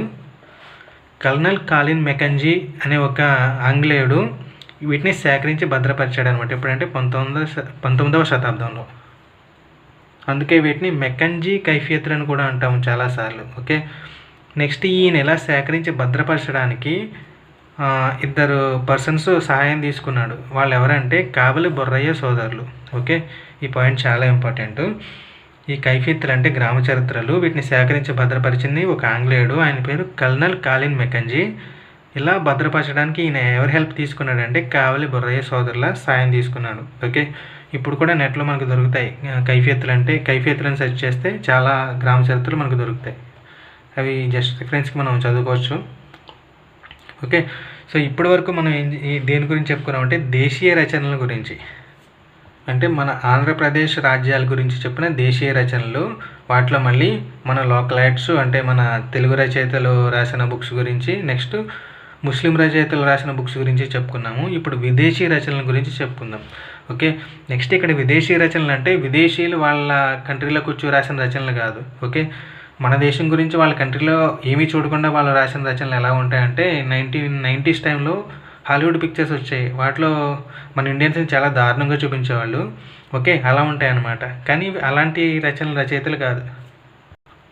కల్నల్ కాలిన్ మెకంజీ అనే ఒక ఆంగ్లేయుడు వీటిని సేకరించి భద్రపరిచాడు అనమాట. ఎప్పుడంటే 19వ శతాబ్దంలో. అందుకే వీటిని మెకంజీ కైఫియత్తులు అని కూడా అంటాము చాలాసార్లు, ఓకే. నెక్స్ట్ ఈయన ఎలా సేకరించి భద్రపరచడానికి ఇద్దరు పర్సన్స్ సహాయం తీసుకున్నాడు. వాళ్ళు ఎవరంటే కావలి బొర్రయ్య సోదరులు, ఓకే. ఈ పాయింట్ చాలా ఇంపార్టెంట్. ఈ కైఫియత్తులు అంటే గ్రామ చరిత్రలు, వీటిని సేకరించి భద్రపరిచింది ఒక ఆంగ్లేయుడు, ఆయన పేరు కల్నల్ కాలిన్ మెకంజీ. ఇలా భద్రపరచడానికి ఈయన ఎవరి హెల్ప్ తీసుకున్నాడంటే కావలి బొర్రయ్య సోదరుల సాయం తీసుకున్నాడు, ఓకే. ఇప్పుడు కూడా నెట్లో మనకు దొరుకుతాయి కైఫియత్తులు అంటే, కైఫియత్తులను సెర్చ్ చేస్తే చాలా గ్రామ చరిత్రలు మనకు దొరుకుతాయి. అవి జస్ట్ రిఫరెన్స్కి మనం చదువుకోవచ్చు, ఓకే. సో ఇప్పటి వరకు మనం దేని గురించి చెప్పుకున్నామంటే దేశీయ రచనల గురించి, అంటే మన ఆంధ్రప్రదేశ్ రాజ్యాల గురించి చెప్పిన దేశీయ రచనలు. వాటిలో మళ్ళీ మన లోకలైట్స్ అంటే మన తెలుగు రచయితలు రాసిన బుక్స్ గురించి, నెక్స్ట్ ముస్లిం రచయితలు రాసిన బుక్స్ గురించి చెప్పుకున్నాము. ఇప్పుడు విదేశీ రచనల గురించి చెప్పుకుందాం, ఓకే. నెక్స్ట్ ఇక్కడ విదేశీ రచనలు అంటే విదేశీయులు వాళ్ళ కంట్రీలో కూర్చో రాసిన రచనలు కాదు, ఓకే. మన దేశం గురించి వాళ్ళ కంట్రీలో ఏమీ చూడకుండా వాళ్ళు రాసిన రచనలు ఎలా ఉంటాయంటే 1990s టైంలో హాలీవుడ్ పిక్చర్స్ వచ్చాయి, వాటిలో మన ఇండియన్స్ని చాలా దారుణంగా చూపించేవాళ్ళు, ఓకే. అలా ఉంటాయి అన్నమాట. కానీ అలాంటి రచయితలు కాదు.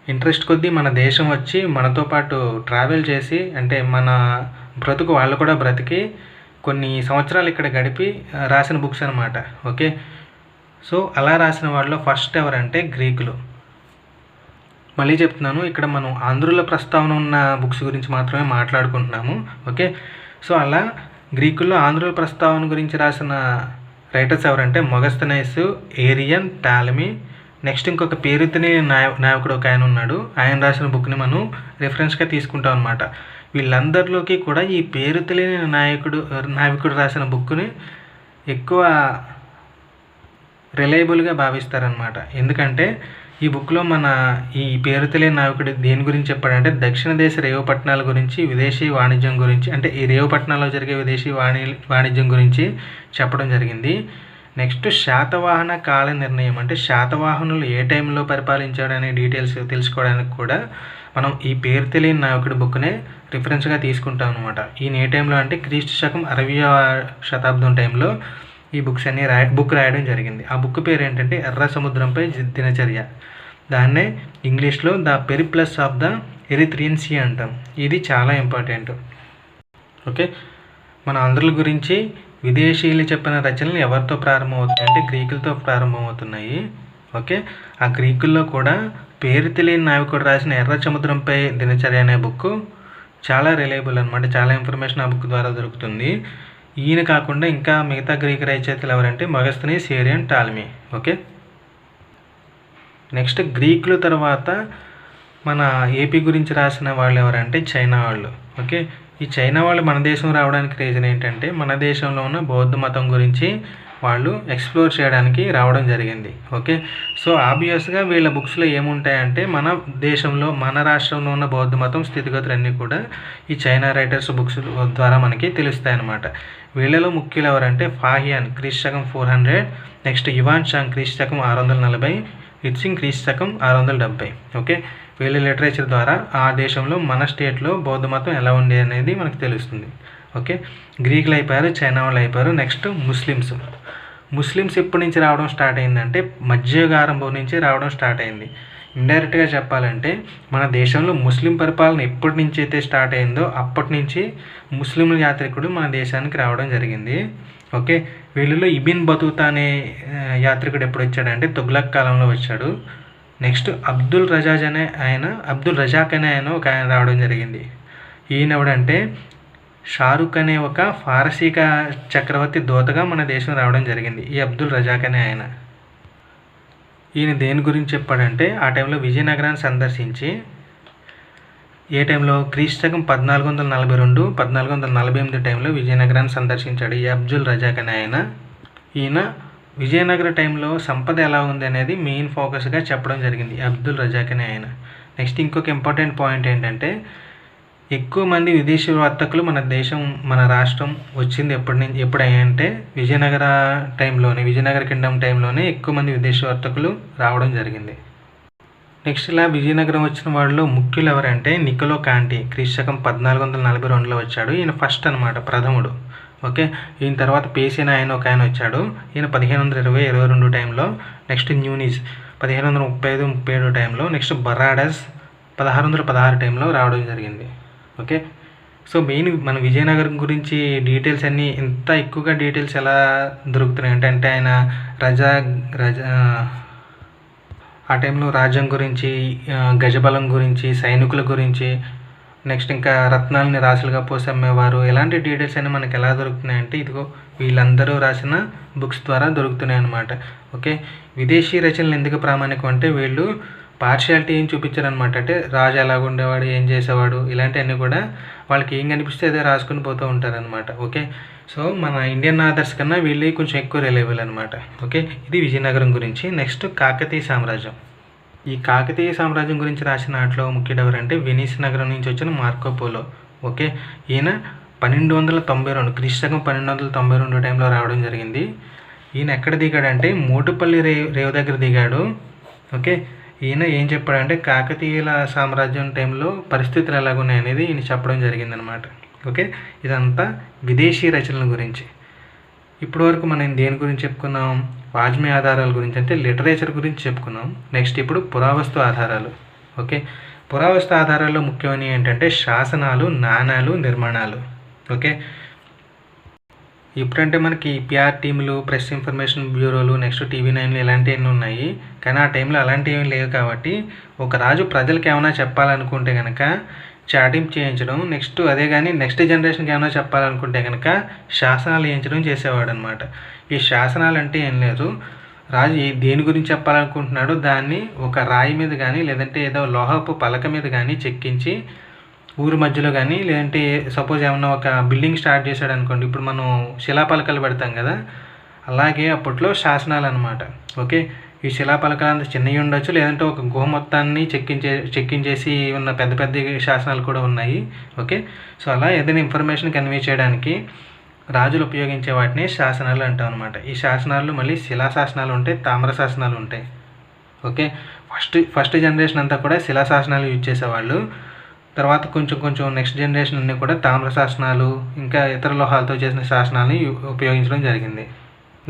ఇంట్రెస్ట్ కొద్దీ మన దేశం వచ్చి మనతో పాటు ట్రావెల్ చేసి, అంటే మన బ్రతుకు వాళ్ళు కూడా బ్రతికి కొన్ని సంవత్సరాలు ఇక్కడ గడిపి రాసిన బుక్స్ అనమాట. ఓకే, సో అలా రాసిన వాళ్ళలో ఫస్ట్ ఎవరంటే గ్రీకులు. మళ్ళీ చెప్తున్నాను, ఇక్కడ మనం ఆంధ్రుల ప్రస్తావన ఉన్న బుక్స్ గురించి మాత్రమే మాట్లాడుకుంటున్నాము. ఓకే, సో అలా గ్రీకుల్లో ఆంధ్రుల ప్రస్తావన గురించి రాసిన రైటర్స్ ఎవరంటే మొగస్తనైస్, ఏరియన్, టాలమీ, నెక్స్ట్ ఇంకొక పేరుతని నాయకుడు ఒక ఆయన ఉన్నాడు. ఆయన రాసిన బుక్ని మనం రిఫరెన్స్గా తీసుకుంటాం అనమాట. వీళ్ళందరిలోకి కూడా ఈ పేరు తెలియని నాయకుడు రాసిన బుక్ని ఎక్కువ రిలయబుల్గా భావిస్తారనమాట. ఎందుకంటే ఈ బుక్లో ఈ పేరు తెలియని నాయకుడు దేని గురించి చెప్పాడంటే దక్షిణ దేశ రేవుపట్నాల గురించి, విదేశీ వాణిజ్యం గురించి, అంటే ఈ రేవుపట్నాల్లో జరిగే విదేశీ వాణిజ్యం గురించి చెప్పడం జరిగింది. నెక్స్ట్ శాతవాహన కాల నిర్ణయం, అంటే శాతవాహనులు ఏ టైంలో పరిపాలించాడనే డీటెయిల్స్ తెలుసుకోవడానికి కూడా మనం ఈ పేరు తెలియని నాయకుడి బుక్నే రిఫరెన్స్గా తీసుకుంటాం అనమాట. ఈయన ఏ టైంలో అంటే క్రీస్తు శకం 60వ శతాబ్దం టైంలో ఈ బుక్స్ అన్ని బుక్ రాయడం జరిగింది. ఆ బుక్ పేరు ఏంటంటే ఎర్ర సముద్రంపై దినచర్య. దాన్నే ఇంగ్లీష్లో the periplus of the Erythraean sea అంటాం. ఇది చాలా ఇంపార్టెంట్. ఓకే, మన ఆంధ్రుల గురించి విదేశీయులు చెప్పిన రచనలు ఎవరితో ప్రారంభమవుతున్నాయి అంటే గ్రీకులతో ప్రారంభమవుతున్నాయి. ఓకే, ఆ గ్రీకుల్లో కూడా పేరు తెలియని నాయకుడు రాసిన ఎర్ర సముద్రంపై దినచర్య అనే బుక్ చాలా రిలయబుల్ అనమాట. చాలా ఇన్ఫర్మేషన్ ఆ బుక్ ద్వారా దొరుకుతుంది. ఈయన కాకుండా ఇంకా మిగతా గ్రీక్ రచయితలు ఎవరంటే మొగస్తనీస్, ఏరియన్, టాలమీ. ఓకే, నెక్స్ట్ గ్రీకుల తర్వాత మన ఏపీ గురించి రాసిన వాళ్ళు ఎవరంటే చైనా వాళ్ళు. ఓకే, ఈ చైనా వాళ్ళు మన దేశం రావడానికి రీజన్ ఏంటంటే మన దేశంలో ఉన్న బౌద్ధ మతం గురించి వాళ్ళు ఎక్స్ప్లోర్ చేయడానికి రావడం జరిగింది. ఓకే, సో ఆబ్వియస్గా వీళ్ళ బుక్స్లో ఏముంటాయంటే మన దేశంలో మన రాష్ట్రంలో ఉన్న బౌద్ధ మతం స్థితిగతులన్నీ కూడా ఈ చైనా రైటర్స్ బుక్స్ ద్వారా మనకి తెలుస్తాయి అన్నమాట. వీళ్ళలో ముఖ్యులు ఎవరంటే ఫాహియాన్ క్రీస్తు శకం 400, నెక్స్ట్ యువాన్ షాంగ్ క్రీస్తు శకం 640, ఇట్సింగ్ క్రీస్తు శకం 670. ఓకే, వీళ్ళ లిటరేచర్ ద్వారా ఆ దేశంలో మన స్టేట్లో బౌద్ధ మతం ఎలా ఉండేది అనేది మనకు తెలుస్తుంది. ఓకే, గ్రీకులు అయిపోయారు, చైనా వాళ్ళు అయిపోయారు. నెక్స్ట్ ముస్లిమ్స్ ఎప్పటి నుంచి రావడం స్టార్ట్ అయిందంటే మధ్యయుగ ఆరంభం నుంచి రావడం స్టార్ట్ అయింది. ఇండైరెక్ట్గా చెప్పాలంటే మన దేశంలో ముస్లిం పరిపాలన ఎప్పటి నుంచి అయితే స్టార్ట్ అయిందో అప్పటి నుంచి ముస్లిం యాత్రికుడు మన దేశానికి రావడం జరిగింది. ఓకే, వీళ్ళలో ఇబిన్ బతూతా అనే యాత్రికుడు ఎప్పుడు వచ్చాడంటే తుగ్లక్ కాలంలో వచ్చాడు. నెక్స్ట్ అబ్దుల్ రజాక్ అనే ఆయన ఒక ఆయన రావడం జరిగింది. ఈయన ఎవడంటే షారుఖ్ అనే ఒక ఫారసీక చక్రవర్తి దూతగా మన దేశం రావడం జరిగింది. ఈ అబ్దుల్ రజాక్ అనే ఆయన ఈయన దేని గురించి చెప్పాడంటే ఆ టైంలో విజయనగరాన్ని సందర్శించి ఏ టైంలో క్రీస్తు శకం 1442, 1448 టైంలో విజయనగరాన్ని సందర్శించాడు ఈ అబ్దుల్ రజాక్ అనే ఆయన. ఈయన విజయనగర టైంలో సంపద ఎలా ఉంది అనేది మెయిన్ ఫోకస్గా చెప్పడం జరిగింది అబ్దుల్ రజాక్ అనే ఆయన. నెక్స్ట్ ఇంకొక ఇంపార్టెంట్ పాయింట్ ఏంటంటే ఎక్కువ మంది విదేశీ వర్తకులు మన రాష్ట్రం వచ్చింది ఎప్పుడంటే విజయనగర కింగ్డమ్ టైంలోనే ఎక్కువ మంది విదేశీ వర్తకులు రావడం జరిగింది. నెక్స్ట్ ఇలా విజయనగరం వచ్చిన వాళ్ళలో ముఖ్యులు ఎవరంటే నికోలో కాంటి క్రీస్తు శకం 1442లో వచ్చాడు. ఈయన ఫస్ట్ అనమాట, ప్రథముడు. ఓకే, ఈయన తర్వాత పేసిన ఆయన ఒక ఆయన వచ్చాడు. ఈయన 1520-22 టైంలో. నెక్స్ట్ న్యూనిస్ 1535-37 టైంలో. నెక్స్ట్ బరాడస్ 1616 టైంలో రావడం జరిగింది. ఓకే, సో మెయిన్ మన విజయనగరం గురించి డీటెయిల్స్ అన్నీ ఇంత ఎక్కువగా డీటెయిల్స్ ఎలా దొరుకుతున్నాయి అంటే ఆయన ఆ టైంలో రాజ్యం గురించి, గజబలం గురించి, సైనికుల గురించి, నెక్స్ట్ ఇంకా రత్నాలని రాసులుగా పోసి అమ్మేవారు, ఎలాంటి డీటెయిల్స్ అన్నీ మనకి ఎలా దొరుకుతున్నాయంటే ఇదిగో వీళ్ళందరూ రాసిన బుక్స్ ద్వారా దొరుకుతున్నాయి అన్నమాట. ఓకే, విదేశీ రచనలు ఎందుకు ప్రామాణికం అంటే వీళ్ళు పార్షియాలిటీ ఏం చూపించారనమాట. అంటే రాజు ఎలాగ ఉండేవాడు, ఏం చేసేవాడు, ఇలాంటివన్నీ కూడా వాళ్ళకి ఏం కనిపిస్తే అదే రాసుకుని పోతూ ఉంటారనమాట. ఓకే, సో మన ఇండియన్ ఆథర్స్ కన్నా వీళ్ళు కొంచెం ఎక్కువ రిలయబుల్ అనమాట. ఓకే, ఇది విజయనగరం గురించి. నెక్స్ట్ కాకతీయ సామ్రాజ్యం. ఈ కాకతీయ సామ్రాజ్యం గురించి రాసిన వాటిలో ముఖ్యుడు ఎవరంటే వెనీస్ నగరం నుంచి వచ్చిన మార్కో పోలో. ఓకే, ఈయన 1292 క్రీస్తు శకం 1292 టైంలో రావడం జరిగింది. ఈయన ఎక్కడ దిగాడంటే మోటుపల్లి రేవు దగ్గర దిగాడు. ఓకే, ఈయన ఏం చెప్పాడంటే కాకతీయుల సామ్రాజ్యం టైంలో పరిస్థితులు ఎలాగున్నాయి అనేది ఈయన చెప్పడం జరిగిందనమాట. ఓకే, ఇదంతా విదేశీ రచనల గురించి. ఇప్పటి వరకు మనం దేని గురించి చెప్పుకున్నాం? వాజ్మయ ఆధారాల గురించి, అంటే లిటరేచర్ గురించి చెప్పుకున్నాం. నెక్స్ట్ ఇప్పుడు పురావస్తు ఆధారాలు. ఓకే, పురావస్తు ఆధారాల్లో ముఖ్యమైనవి ఏంటంటే శాసనాలు, నాణాలు, నిర్మాణాలు. ఓకే. ఇప్పుడంటే మనకి పిఆర్ టీములు, ప్రెస్ ఇన్ఫర్మేషన్ బ్యూరోలు, నెక్స్ట్ టీవీ9లు ఇలాంటివన్నీ ఉన్నాయి. కానీ ఆ టైంలో అలాంటివి ఏమి లేవు కాబట్టి ఒక రాజు ప్రజలకు ఏమైనా చెప్పాలనుకుంటే కనుక చాటింపు చేయించడం, నెక్స్ట్ అదే కానీ నెక్స్ట్ జనరేషన్కి ఏమైనా చెప్పాలనుకుంటే కనుక శాసనాలు వేయించడం చేసేవాడు అనమాట. ఈ శాసనాలు అంటే ఏం లేదు, రాజు దేని గురించి చెప్పాలనుకుంటున్నాడో దాన్ని ఒక రాయి మీద కానీ లేదంటే ఏదో లోహపు పలక మీద కానీ చెక్కించి ఊరు మధ్యలో కానీ లేదంటే సపోజ్ ఏమన్నా ఒక బిల్డింగ్ స్టార్ట్ చేశాడు అనుకోండి, ఇప్పుడు మనం శిలాపలకలు పెడతాం కదా, అలాగే అప్పట్లో శాసనాలు అనమాట. ఓకే. ఈ శిలాపలకలు అంత చిన్నవి ఉండొచ్చు, లేదంటే ఒక గుహ మొత్తాన్ని చెక్కించేసి ఉన్న పెద్ద పెద్ద శాసనాలు కూడా ఉన్నాయి. ఓకే. సో అలా ఏదైనా ఇన్ఫర్మేషన్ కన్వే చేయడానికి రాజులు ఉపయోగించే వాటిని శాసనాలు అంటాం అనమాట. ఈ శాసనాలు మళ్ళీ శిలా శాసనాలు ఉంటాయి, తామ్ర శాసనాలు ఉంటాయి. ఓకే. ఫస్ట్ జనరేషన్ అంతా కూడా శిలా శాసనాలు యూజ్ చేసేవాళ్ళు. తర్వాత కొంచెం నెక్స్ట్ జనరేషన్ అన్నీ కూడా తామ్ర శాసనాలు ఇంకా ఇతర లోహాలతో చేసిన శాసనాలని ఉపయోగించడం జరిగింది.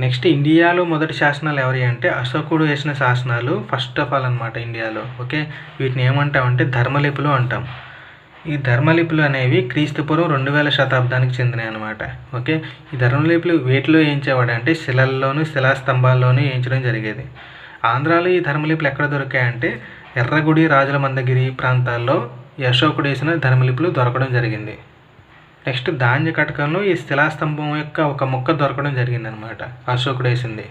నెక్స్ట్ ఇండియాలో మొదటి శాసనాలు ఎవరి అంటే అశోకుడు వేసిన శాసనాలు ఫస్ట్ ఆఫ్ ఆల్ అనమాట ఇండియాలో. ఓకే. వీటిని ఏమంటామంటే ధర్మలిపులు అంటాం. ఈ ధర్మలిపులు అనేవి క్రీస్తుపూర్వం 2000 శతాబ్దానికి చెందినవి అనమాట. ఓకే. ఈ ధర్మలిపులు వేటిలో వేయించేవాడు అంటే శిలల్లోనూ శిలాస్తంభాల్లోనూ వేయించడం జరిగేది. ఆంధ్రాలో ఈ ధర్మలిపులు ఎక్కడ దొరికాయంటే ఎర్రగుడి, రాజుల మందగిరి ప్రాంతాల్లో ఈ అశోకుడు వేసిన ధర్మలిపులు దొరకడం జరిగింది. నెక్స్ట్ ధాన్య కటకంలో ఈ శిలాస్తంభం యొక్క ఒక మొక్క దొరకడం జరిగిందనమాట, అశోకుడు వేసింది.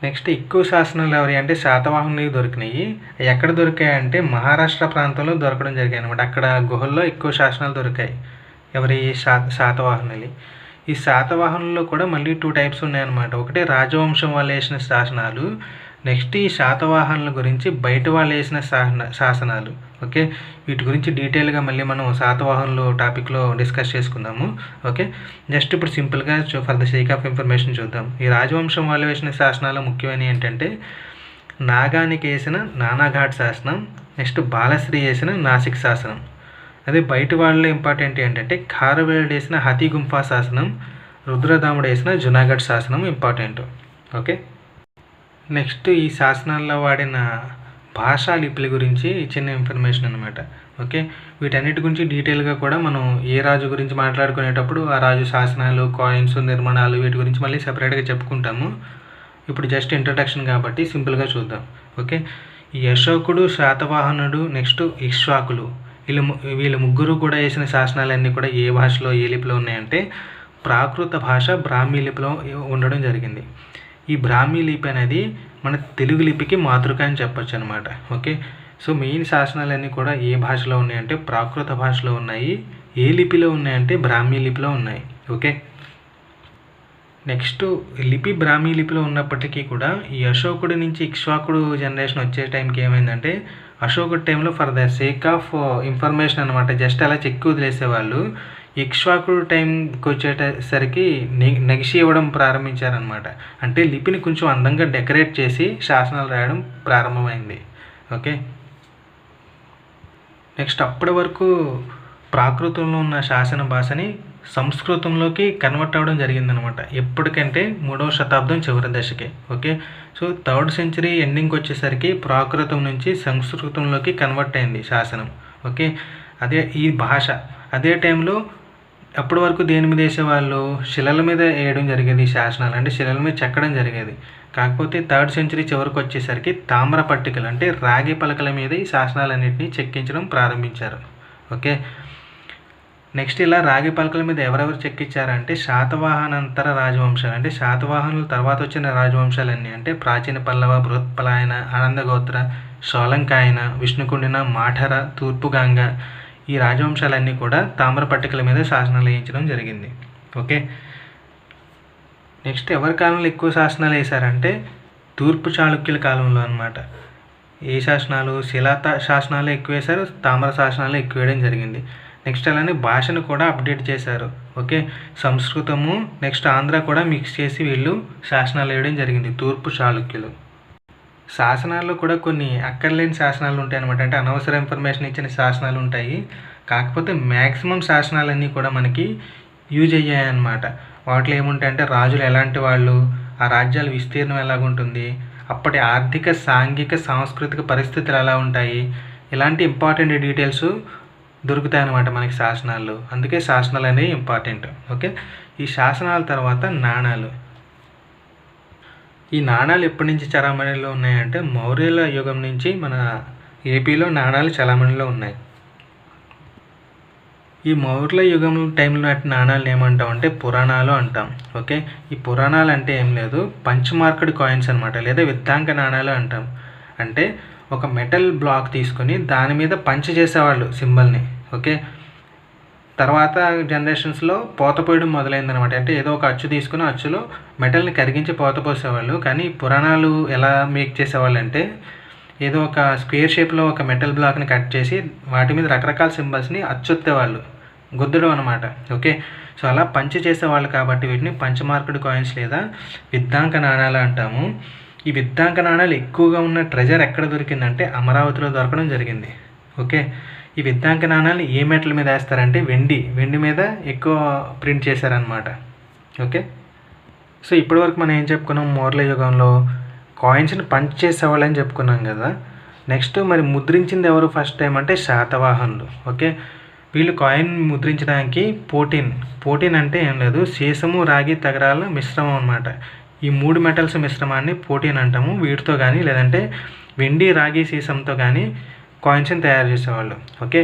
నెక్స్ట్ ఎక్కువ శాసనాలు ఎవరి అంటే శాతవాహనులకి దొరికినాయి. ఎక్కడ దొరికాయంటే మహారాష్ట్ర ప్రాంతంలో దొరకడం జరిగాయి అనమాట. అక్కడ గుహల్లో ఎక్కువ శాసనాలు దొరికాయి. ఎవరి శాతవాహనులు. ఈ శాతవాహనుల్లో కూడా మళ్ళీ 2 టైప్స్ ఉన్నాయన్నమాట. ఒకటి రాజవంశం వాళ్ళు వేసిన శాసనాలు, నెక్స్ట్ ఈ శాతవాహనుల గురించి బయట వాళ్ళు వేసిన శాసనాలు. ఓకే. వీటి గురించి డీటెయిల్గా మళ్ళీ మనం శాతవాహనులు టాపిక్లో డిస్కస్ చేసుకుందాము. ఓకే. జస్ట్ ఇప్పుడు సింపుల్గా for the sake of information చూద్దాం. ఈ రాజవంశం వాళ్ళు వేసిన శాసనాలు ముఖ్యమైనవి ఏంటంటే నాగానికి వేసిన నానాఘాట్ శాసనం, నెక్స్ట్ బాలశ్రీ వేసిన నాసిక్ శాసనం. అదే బయట వాళ్ళు ఇంపార్టెంట్ ఏంటంటే ఖారవేలుడు వేసిన హతి గుంఫా శాసనం, రుద్రదాముడు వేసిన జునాగఢ్ శాసనం ఇంపార్టెంట్. ఓకే. నెక్స్ట్ ఈ శాసనాల్లో వాడిన భాషా లిపిల గురించి చిన్న ఇన్ఫర్మేషన్ అనమాట. ఓకే. వీటన్నిటి గురించి డీటెయిల్గా కూడా మనం ఏ రాజు గురించి మాట్లాడుకునేటప్పుడు ఆ రాజు శాసనాలు, కాయిన్స్, నిర్మాణాలు వీటి గురించి మళ్ళీ సెపరేట్గా చెప్పుకుంటాము. ఇప్పుడు జస్ట్ ఇంట్రడక్షన్ కాబట్టి సింపుల్గా చూద్దాం. ఓకే. ఈ అశోకుడు, శాతవాహనుడు, నెక్స్ట్ ఇక్ష్వాకులు వీళ్ళు ముగ్గురు కూడా వేసిన శాసనాలన్నీ కూడా ఏ భాషలో ఏ లిపిలో ఉన్నాయంటే ప్రాకృత భాష బ్రాహ్మీ లిపిలో ఉండడం జరిగింది. ఈ బ్రాహ్మీ లిపి అనేది మన తెలుగు లిపికి మాతృక అని చెప్పొచ్చు అనమాట. ఓకే. సో మెయిన్ శాసనాలన్నీ కూడా ఏ భాషలో ఉన్నాయంటే ప్రాకృత భాషలో ఉన్నాయి. ఏ లిపిలో ఉన్నాయంటే బ్రాహ్మీ లిపిలో ఉన్నాయి. ఓకే. నెక్స్ట్ లిపి బ్రాహ్మీ లిపిలో ఉన్నప్పటికీ కూడా ఈ అశోకుడి నుంచి ఇక్ష్వాకుడు జనరేషన్ వచ్చే టైంకి ఏమైందంటే అశోకుడి టైంలో for the sake of information అనమాట జస్ట్ అలా చెక్కి వదిలేసేవాళ్ళు. ఇక్ష్వాకుడు టైంకి వచ్చేసరికి నెగిసి ఇవ్వడం ప్రారంభించారనమాట. అంటే లిపిని కొంచెం అందంగా డెకరేట్ చేసి శాసనాలు రాయడం ప్రారంభమైంది. ఓకే. నెక్స్ట్ అప్పటి వరకు ప్రాకృతంలో ఉన్న శాసన భాషని సంస్కృతంలోకి కన్వర్ట్ అవ్వడం జరిగిందనమాట. ఎప్పటికంటే 3వ శతాబ్దం చివరి దశకి. ఓకే. సో 3rd సెంచరీ ఎండింగ్కి వచ్చేసరికి ప్రాకృతం నుంచి సంస్కృతంలోకి కన్వర్ట్ అయింది శాసనం. ఓకే. అదే ఈ భాష అదే టైంలో అప్పటి వరకు దేని మీద వేసేవాళ్ళు శిలల మీద వేయడం జరిగేది శాసనాలు, అంటే శిలల మీద చెక్కడం జరిగేది. కాకపోతే 3rd సెంచరీ చివరికి వచ్చేసరికి తామ్ర పట్టికలు అంటే రాగి పలకల మీద ఈ శాసనాలన్నింటినీ చెక్కించడం ప్రారంభించారు. ఓకే. నెక్స్ట్ ఇలా రాగి పలకల మీద ఎవరెవరు చెక్కించారంటే శాతవాహనంతర రాజవంశాలు, అంటే శాతవాహనుల తర్వాత వచ్చిన రాజవంశాలన్నీ అంటే ప్రాచీన పల్లవ, బృహత్పలాయన, ఆనందగోత్ర, సోలంకాయన, విష్ణుకుండిన, మాఠర, తూర్పుగాంగ ఈ రాజవంశాలన్నీ కూడా తామ్ర పట్టికల మీద శాసనాలు వేయించడం జరిగింది. ఓకే. నెక్స్ట్ ఎవరి కాలంలో ఎక్కువ శాసనాలు వేశారంటే తూర్పు చాళుక్యుల కాలంలో అనమాట. ఏ శాసనాలు శిలా శాసనాలు ఎక్కువ వేశారు, తామ్ర శాసనాలు ఎక్కువ వేయడం జరిగింది. నెక్స్ట్ అలానే భాషను కూడా అప్డేట్ చేశారు. ఓకే. సంస్కృతము నెక్స్ట్ ఆంధ్ర కూడా మిక్స్ చేసి వీళ్ళు శాసనాలు వేయడం జరిగింది తూర్పు చాళుక్యులు. శాసనాల్లో కూడా కొన్ని అక్కర్లేని శాసనాలు ఉంటాయి అనమాట. అంటే అనవసర ఇన్ఫర్మేషన్ ఇచ్చిన శాసనాలు ఉంటాయి. కాకపోతే మ్యాక్సిమం శాసనాలన్నీ కూడా మనకి యూజ్ అయ్యాయి అన్నమాట. వాటిలో ఏముంటాయంటే రాజులు ఎలాంటి వాళ్ళు, ఆ రాజ్యాల విస్తీర్ణం ఎలాగుంటుంది, అప్పటి ఆర్థిక, సాంఘిక, సాంస్కృతిక పరిస్థితులు ఎలా ఉంటాయి, ఇలాంటి ఇంపార్టెంట్ డీటెయిల్స్ దొరుకుతాయి అన్నమాట మనకి శాసనాలు. అందుకే శాసనాలు అనేవి ఇంపార్టెంట్. ఓకే, ఈ శాసనాల తర్వాత నాణాలు. ఈ నాణాలు ఎప్పటి నుంచి చలామణిలో ఉన్నాయంటే మౌర్యుల యుగం నుంచి మన ఏపీలో నాణాలు చలామణిలో ఉన్నాయి. ఈ మౌర్యుల యుగం టైంలో నాటి నాణాలను ఏమంటాం అంటే పురాణాలు అంటాం. ఓకే, ఈ పురాణాలు అంటే ఏం లేదు, పంచ్ మార్క్డ్ కాయిన్స్ అనమాట, లేదా విద్ధాంక నాణాలు అంటాం. అంటే ఒక మెటల్ బ్లాక్ తీసుకొని దాని మీద పంచ్ చేసేవాళ్ళు సింబల్ని. ఓకే, తర్వాత జనరేషన్స్లో పోత పోయడం మొదలైందనమాట. అంటే ఏదో ఒక అచ్చు తీసుకుని అచ్చులో మెటల్ని కరిగించి పోత పోసేవాళ్ళు. కానీ పురాణాలు ఎలా మేక్ చేసేవాళ్ళు అంటే ఏదో ఒక స్క్వేర్ షేప్లో ఒక మెటల్ బ్లాక్ని కట్ చేసి వాటి మీద రకరకాల సింబల్స్ని అచ్చొత్తేవాళ్ళు, గుద్దడం అనమాట. ఓకే, సో అలా పంచ్ చేసేవాళ్ళు కాబట్టి వీటిని పంచ్ మార్క్డ్ కాయిన్స్ లేదా విద్ధాంక నాణాలు అంటాము. ఈ విద్ధాంక నాణాలు ఎక్కువగా ఉన్న ట్రెజర్ ఎక్కడ దొరికిందంటే అమరావతిలో దొరకడం జరిగింది. ఓకే, ఈ విద్ధాంక నాణాలు ఏ మెటల్ మీద వేస్తారంటే వెండి మీద ఎక్కువ ప్రింట్ చేశారనమాట. ఓకే, సో ఇప్పటివరకు మనం ఏం చెప్పుకున్నాం, మౌర్య యుగంలో కాయిన్స్ని పంచ్ చేసేవాళ్ళని చెప్పుకున్నాం కదా. నెక్స్ట్ మరి ముద్రించింది ఎవరు ఫస్ట్ టైం అంటే శాతవాహనులు. ఓకే, వీళ్ళు కాయిన్ ముద్రించడానికి పోటీన్ అంటే ఏం లేదు, సీసము రాగి తగరాల మిశ్రమం అనమాట. ఈ 3 మెటల్స్ మిశ్రమాన్ని పోటీన్ అంటాము. వీటితో కానీ లేదంటే వెండి రాగి సీసంతో కానీ కాయిన్స్ని తయారు చేసేవాళ్ళు. ఓకే,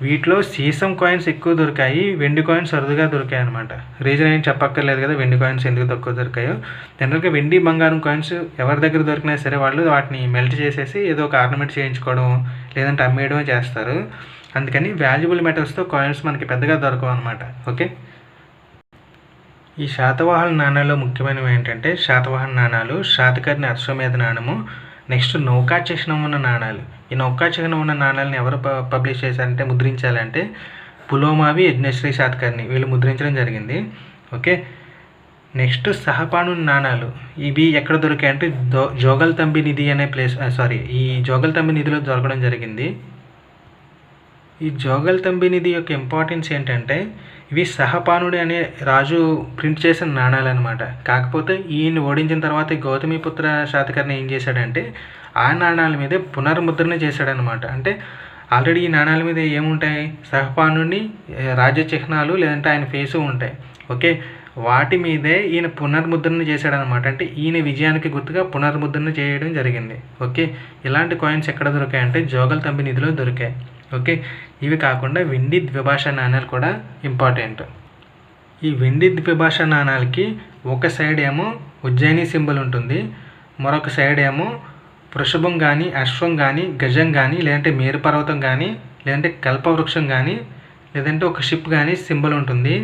వీటిలో సీసం కాయిన్స్ ఎక్కువ దొరికాయి, వెండి కాయిన్స్ అరుదుగా దొరికాయి అనమాట. రీజన్ ఏం చెప్పక్కర్లేదు కదా వెండి కాయిన్స్ ఎందుకు తక్కువ దొరికాయో. జనరల్గా వెండి బంగారం కాయిన్స్ ఎవరి దగ్గర దొరికినా సరే వాళ్ళు వాటిని మెల్ట్ చేసేసి ఏదో ఒక ఆర్నమెంట్ చేయించుకోవడం లేదంటే అమ్మేయడం చేస్తారు. అందుకని వాల్యుబుల్ మెటల్స్తో కాయిన్స్ మనకి పెద్దగా దొరకవు అనమాట. ఓకే, ఈ శాతవాహన నాణాల్లో ముఖ్యమైనవి ఏంటంటే శాతవాహన నాణాలు, శాతకర్ణి అశ్వమేధ నాణము, నెక్స్ట్ నౌకా చిహ్నం ఉన్న నాణాలు. ఈ నౌకా చిహ్నం ఉన్న నాణాలను ఎవరు పబ్లిష్ చేశారంటే ముద్రించాలంటే పులోమావి, యజ్ఞశ్రీ శాతకర్ణి వీళ్ళు ముద్రించడం జరిగింది. ఓకే, నెక్స్ట్ సహపాను నాణాలు. ఇవి ఎక్కడ దొరికాయి అంటే జోగల్తంబి నిధి అనే ఈ జోగల్తంబి నిధిలో దొరకడం జరిగింది. ఈ జోగల్తంబి నిధి యొక్క ఇంపార్టెన్స్ ఏంటంటే ఇవి సహపానుడి అనే రాజు ప్రింట్ చేసిన నాణాలు అనమాట. కాకపోతే ఈయన ఓడించిన తర్వాత గౌతమిపుత్ర శాతకర్ణి ఏం చేశాడంటే ఆ నాణాల మీదే పునర్ముద్రణ చేశాడనమాట. అంటే ఆల్రెడీ ఈ నాణాల మీద ఏముంటాయి, సహపానుడి రాజ్య చిహ్నాలు లేదంటే ఆయన ఫేసు ఉంటాయి. ఓకే, వాటి మీదే ఈయన పునర్ముద్రణ చేశాడనమాట. అంటే ఈయన విజయానికి గుర్తుగా పునర్ముద్రణ చేయడం జరిగింది. ఓకే, ఇలాంటి కాయిన్స్ ఎక్కడ దొరికాయి అంటే జోగల్తంబి నిధిలో దొరికాయి. ఓకే, ఇవి కాకుండా వెండి ద్విభాషా నాణాలు కూడా ఇంపార్టెంట్. ఈ వెండి ద్విభాషా నాణాలకి ఒక సైడ్ ఏమో ఉజ్జయిని సింబల్ ఉంటుంది, మరొక సైడ్ ఏమో వృషభం కానీ అశ్వం కానీ గజం కానీ లేదంటే మేరు పర్వతం కానీ లేదంటే కల్పవృక్షం కానీ లేదంటే ఒక షిప్ కానీ సింబల్ ఉంటుంది.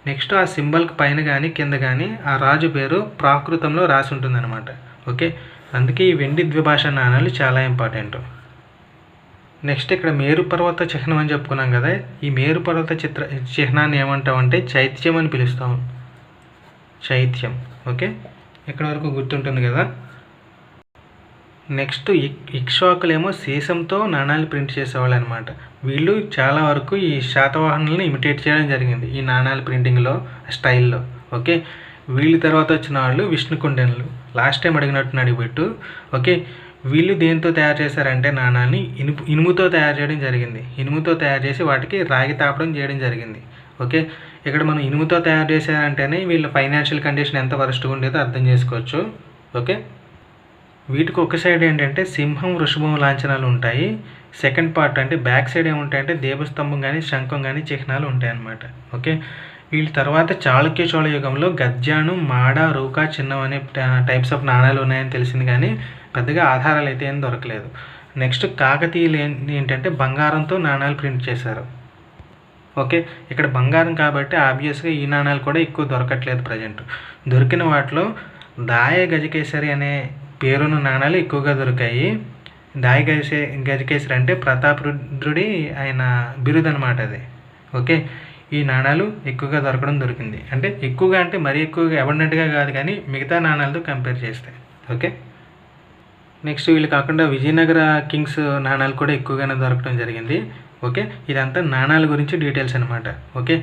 నెక్స్ట్ ఆ సింబల్కి పైన కానీ కింద కానీ ఆ రాజు పేరు ప్రాకృతంలో రాసి ఉంటుంది అనమాట. ఓకే, అందుకే ఈ వెండి ద్విభాషా నాణాలు చాలా ఇంపార్టెంట్. నెక్స్ట్ ఇక్కడ మేరు పర్వత చిహ్నం అని చెప్పుకున్నాం కదా, ఈ మేరు పర్వత చిహ్నాన్ని ఏమంటామంటే చైత్యం అని పిలుస్తాం. చైత్యం. ఓకే, ఇక్కడ వరకు గుర్తుంటుంది కదా. నెక్స్ట్ ఇక్ష్వాకులేమో సీసంతో నాణాలు ప్రింట్ చేసేవాళ్ళు అనమాట. వీళ్ళు చాలా వరకు ఈ శాతవాహనులను ఇమిటేట్ చేయడం జరిగింది ఈ నాణాల ప్రింటింగ్లో స్టైల్లో. ఓకే, వీళ్ళ తర్వాత వచ్చిన వాళ్ళు విష్ణుకుండెన్లు. లాస్ట్ టైం అడిగినట్టు పెట్టు. ఓకే, వీళ్ళు దేంతో తయారు చేశారంటే నాణాన్ని ఇనుముతో తయారు చేయడం జరిగింది. ఇనుముతో తయారు చేసి వాటికి రాగి తాపడం చేయడం జరిగింది. ఓకే, ఇక్కడ మనం ఇనుముతో తయారు చేశారంటేనే వీళ్ళ ఫైనాన్షియల్ కండిషన్ ఎంత వరస్ట్గా ఉండేదో అర్థం చేసుకోవచ్చు. ఓకే, వీటికి ఒక సైడ్ ఏంటంటే సింహం వృషభం లాంఛనాలు ఉంటాయి. సెకండ్ పార్ట్ అంటే బ్యాక్ సైడ్ ఏముంటాయంటే దేవస్తంభం కానీ శంఖం కానీ చిహ్నాలు ఉంటాయన్నమాట. ఓకే, వీళ్ళ తర్వాత చాళుక్య చోళ యుగంలో గద్యాను, మాడ, రూకా, చిన్నం అనే టైప్స్ ఆఫ్ నాణాలు ఉన్నాయని తెలిసింది కానీ పెద్దగా ఆధారాలు అయితే ఏం దొరకలేదు. నెక్స్ట్ కాకతీయులు ఏంటంటే బంగారంతో నాణాలు ప్రింట్ చేశారు. ఓకే, ఇక్కడ బంగారం కాబట్టి ఆబ్వియస్గా ఈ నాణాలు కూడా ఎక్కువ దొరకట్లేదు ప్రజెంట్. దొరికిన వాటిలో దాయ గజకేసరి అనే పేరున్న నాణాలు ఎక్కువగా దొరికాయి. దాయ గజకేసరి అంటే ప్రతాపరుద్రుడి ఆయన బిరుదు అనమాట అది. ఓకే, ఈ నాణాలు ఎక్కువగా దొరికింది. అంటే ఎక్కువగా అంటే మరీ ఎక్కువగా అబండెంట్గా కాదు కానీ మిగతా నాణాలతో కంపేర్ చేస్తే. ఓకే, నెక్స్ట్ వీళ్ళు కాకుండా విజయనగర కింగ్స్ నాణాలు కూడా ఎక్కువగానే దొరకడం జరిగింది. ఓకే, ఇదంతా నాణాల గురించి డీటెయిల్స్ అనమాట. ఓకే,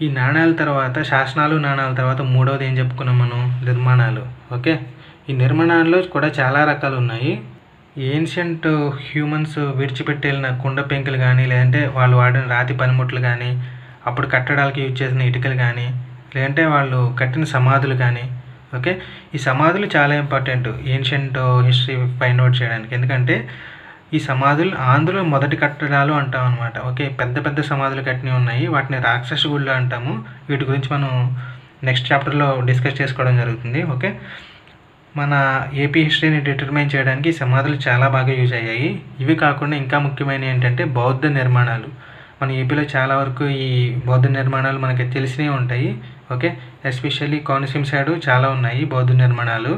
ఈ నాణాల తర్వాత శాసనాలు నాణాల తర్వాత మూడవది ఏం చెప్పుకున్నాం మనం, నిర్మాణాలు. ఓకే, ఈ నిర్మాణాల్లో కూడా చాలా రకాలు ఉన్నాయి. ఏన్షియంట్ హ్యూమన్స్ విడిచిపెట్టెళ్ళిన కుండ పెంకులు గానీ, లేదంటే వాళ్ళు వాడిన రాతి పనిముట్లు గానీ, అప్పుడు కట్టడాలకి యూజ్ చేసిన ఇటుకలు గానీ, లేదంటే వాళ్ళు కట్టిన సమాధులు కానీ, ఓకే. ఈ సమాధులు చాలా important ancient history find out చేయడానికి. ఎందుకంటే ఈ సమాధులు ఆంధ్రుల మొదటి కట్టడాలు అంటాం అనమాట. ఓకే. పెద్ద పెద్ద సమాధులు కట్టినవి ఉన్నాయి. వాటిని రాక్షస గుళ్ళు అంటాము. వీటి గురించి మనం నెక్స్ట్ చాప్టర్లో డిస్కస్ చేసుకోవడం జరుగుతుంది. ఓకే. మన ఏపీ హిస్టరీని డిటర్మైన్ చేయడానికి సమాధులు చాలా బాగా యూజ్ అయ్యాయి. ఇవి కాకుండా ఇంకా ముఖ్యమైనవి ఏంటంటే బౌద్ధ నిర్మాణాలు. మన ఏపీలో చాలా వరకు ఈ బౌద్ధ నిర్మాణాలు మనకి తెలిసినవి ఉంటాయి. ఓకే. ఎస్పెషల్లీ కోనసీమ సైడు చాలా ఉన్నాయి బౌద్ధ నిర్మాణాలు.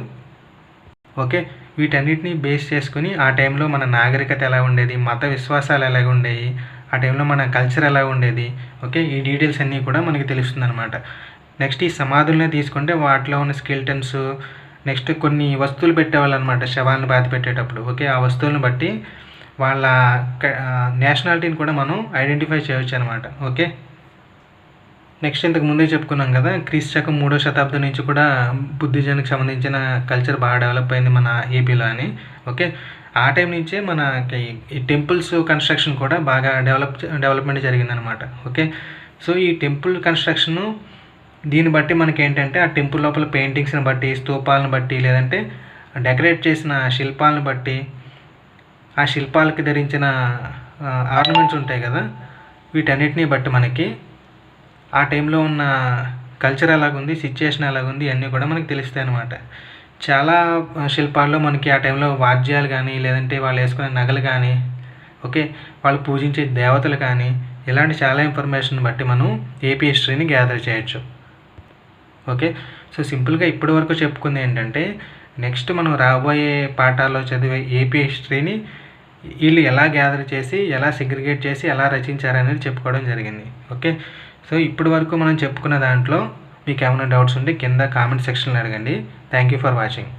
ఓకే. వీటన్నిటిని బేస్ చేసుకుని ఆ టైంలో మన నాగరికత ఎలా ఉండేది, మత విశ్వాసాలు ఎలాగ ఉండేవి, ఆ టైంలో మన కల్చర్ ఎలా ఉండేది, ఓకే. ఈ డీటెయిల్స్ అన్నీ కూడా మనకి తెలుస్తుంది అనమాట. నెక్స్ట్ ఈ సమాధులనే తీసుకుంటే వాటిలో ఉన్న స్కెల్టన్స్, నెక్స్ట్ కొన్ని వస్తువులు పెట్టేవాళ్ళు అనమాట శవాలను బాధ పెట్టేటప్పుడు. ఓకే. ఆ వస్తువులను బట్టి వాళ్ళ నేషనాలిటీని కూడా మనం ఐడెంటిఫై చేయవచ్చు అనమాట. ఓకే. నెక్స్ట్ ఇంతకు ముందే చెప్పుకున్నాం కదా, క్రీస్తు శకం 3వ శతాబ్దం నుంచి కూడా బుద్ధిజానికి సంబంధించిన కల్చర్ బాగా డెవలప్ అయింది మన ఏపీలో అని. ఓకే. ఆ టైం నుంచే మనకి ఈ టెంపుల్స్ కన్స్ట్రక్షన్ కూడా బాగా డెవలప్మెంట్ జరిగిందనమాట. ఓకే. సో ఈ టెంపుల్ కన్స్ట్రక్షను దీన్ని బట్టి మనకి ఏంటంటే ఆ టెంపుల్ లోపల పెయింటింగ్స్ని బట్టి, స్తూపాలను బట్టి, లేదంటే డెకరేట్ చేసిన శిల్పాలను బట్టి, ఆ శిల్పాలకి ధరించిన ఆర్నమెంట్స్ ఉంటాయి కదా, వీటన్నిటిని బట్టి మనకి ఆ టైంలో ఉన్న కల్చర్ ఎలాగుంది, సిచ్యుయేషన్ ఎలాగుంది, ఇవన్నీ కూడా మనకి తెలుస్తాయి అన్నమాట. చాలా శిల్పాల్లో మనకి ఆ టైంలో వాద్యాలు కానీ, లేదంటే వాళ్ళు వేసుకునే నగలు కానీ, ఓకే, వాళ్ళు పూజించే దేవతలు కానీ, ఇలాంటి చాలా ఇన్ఫర్మేషన్ బట్టి మనం ఏపీ హిస్టరీని గ్యాదర్ చేయొచ్చు. ఓకే. సో సింపుల్గా ఇప్పటి వరకు చెప్పుకుంది ఏంటంటే, నెక్స్ట్ మనం రాబోయే పాఠాల్లో చదివే ఏపీ హిస్టరీని వీళ్ళు ఎలా గ్యాదర్ చేసి, ఎలా సెగ్రిగేట్ చేసి, ఎలా రచించారనేది చెప్పుకోవడం జరిగింది. ఓకే. సో ఇప్పటి వరకు మనం చెప్పుకున్న దాంట్లో మీకు ఏమైనా డౌట్స్ ఉంటే కింద కామెంట్ సెక్షన్లో అడగండి. Thank you for watching.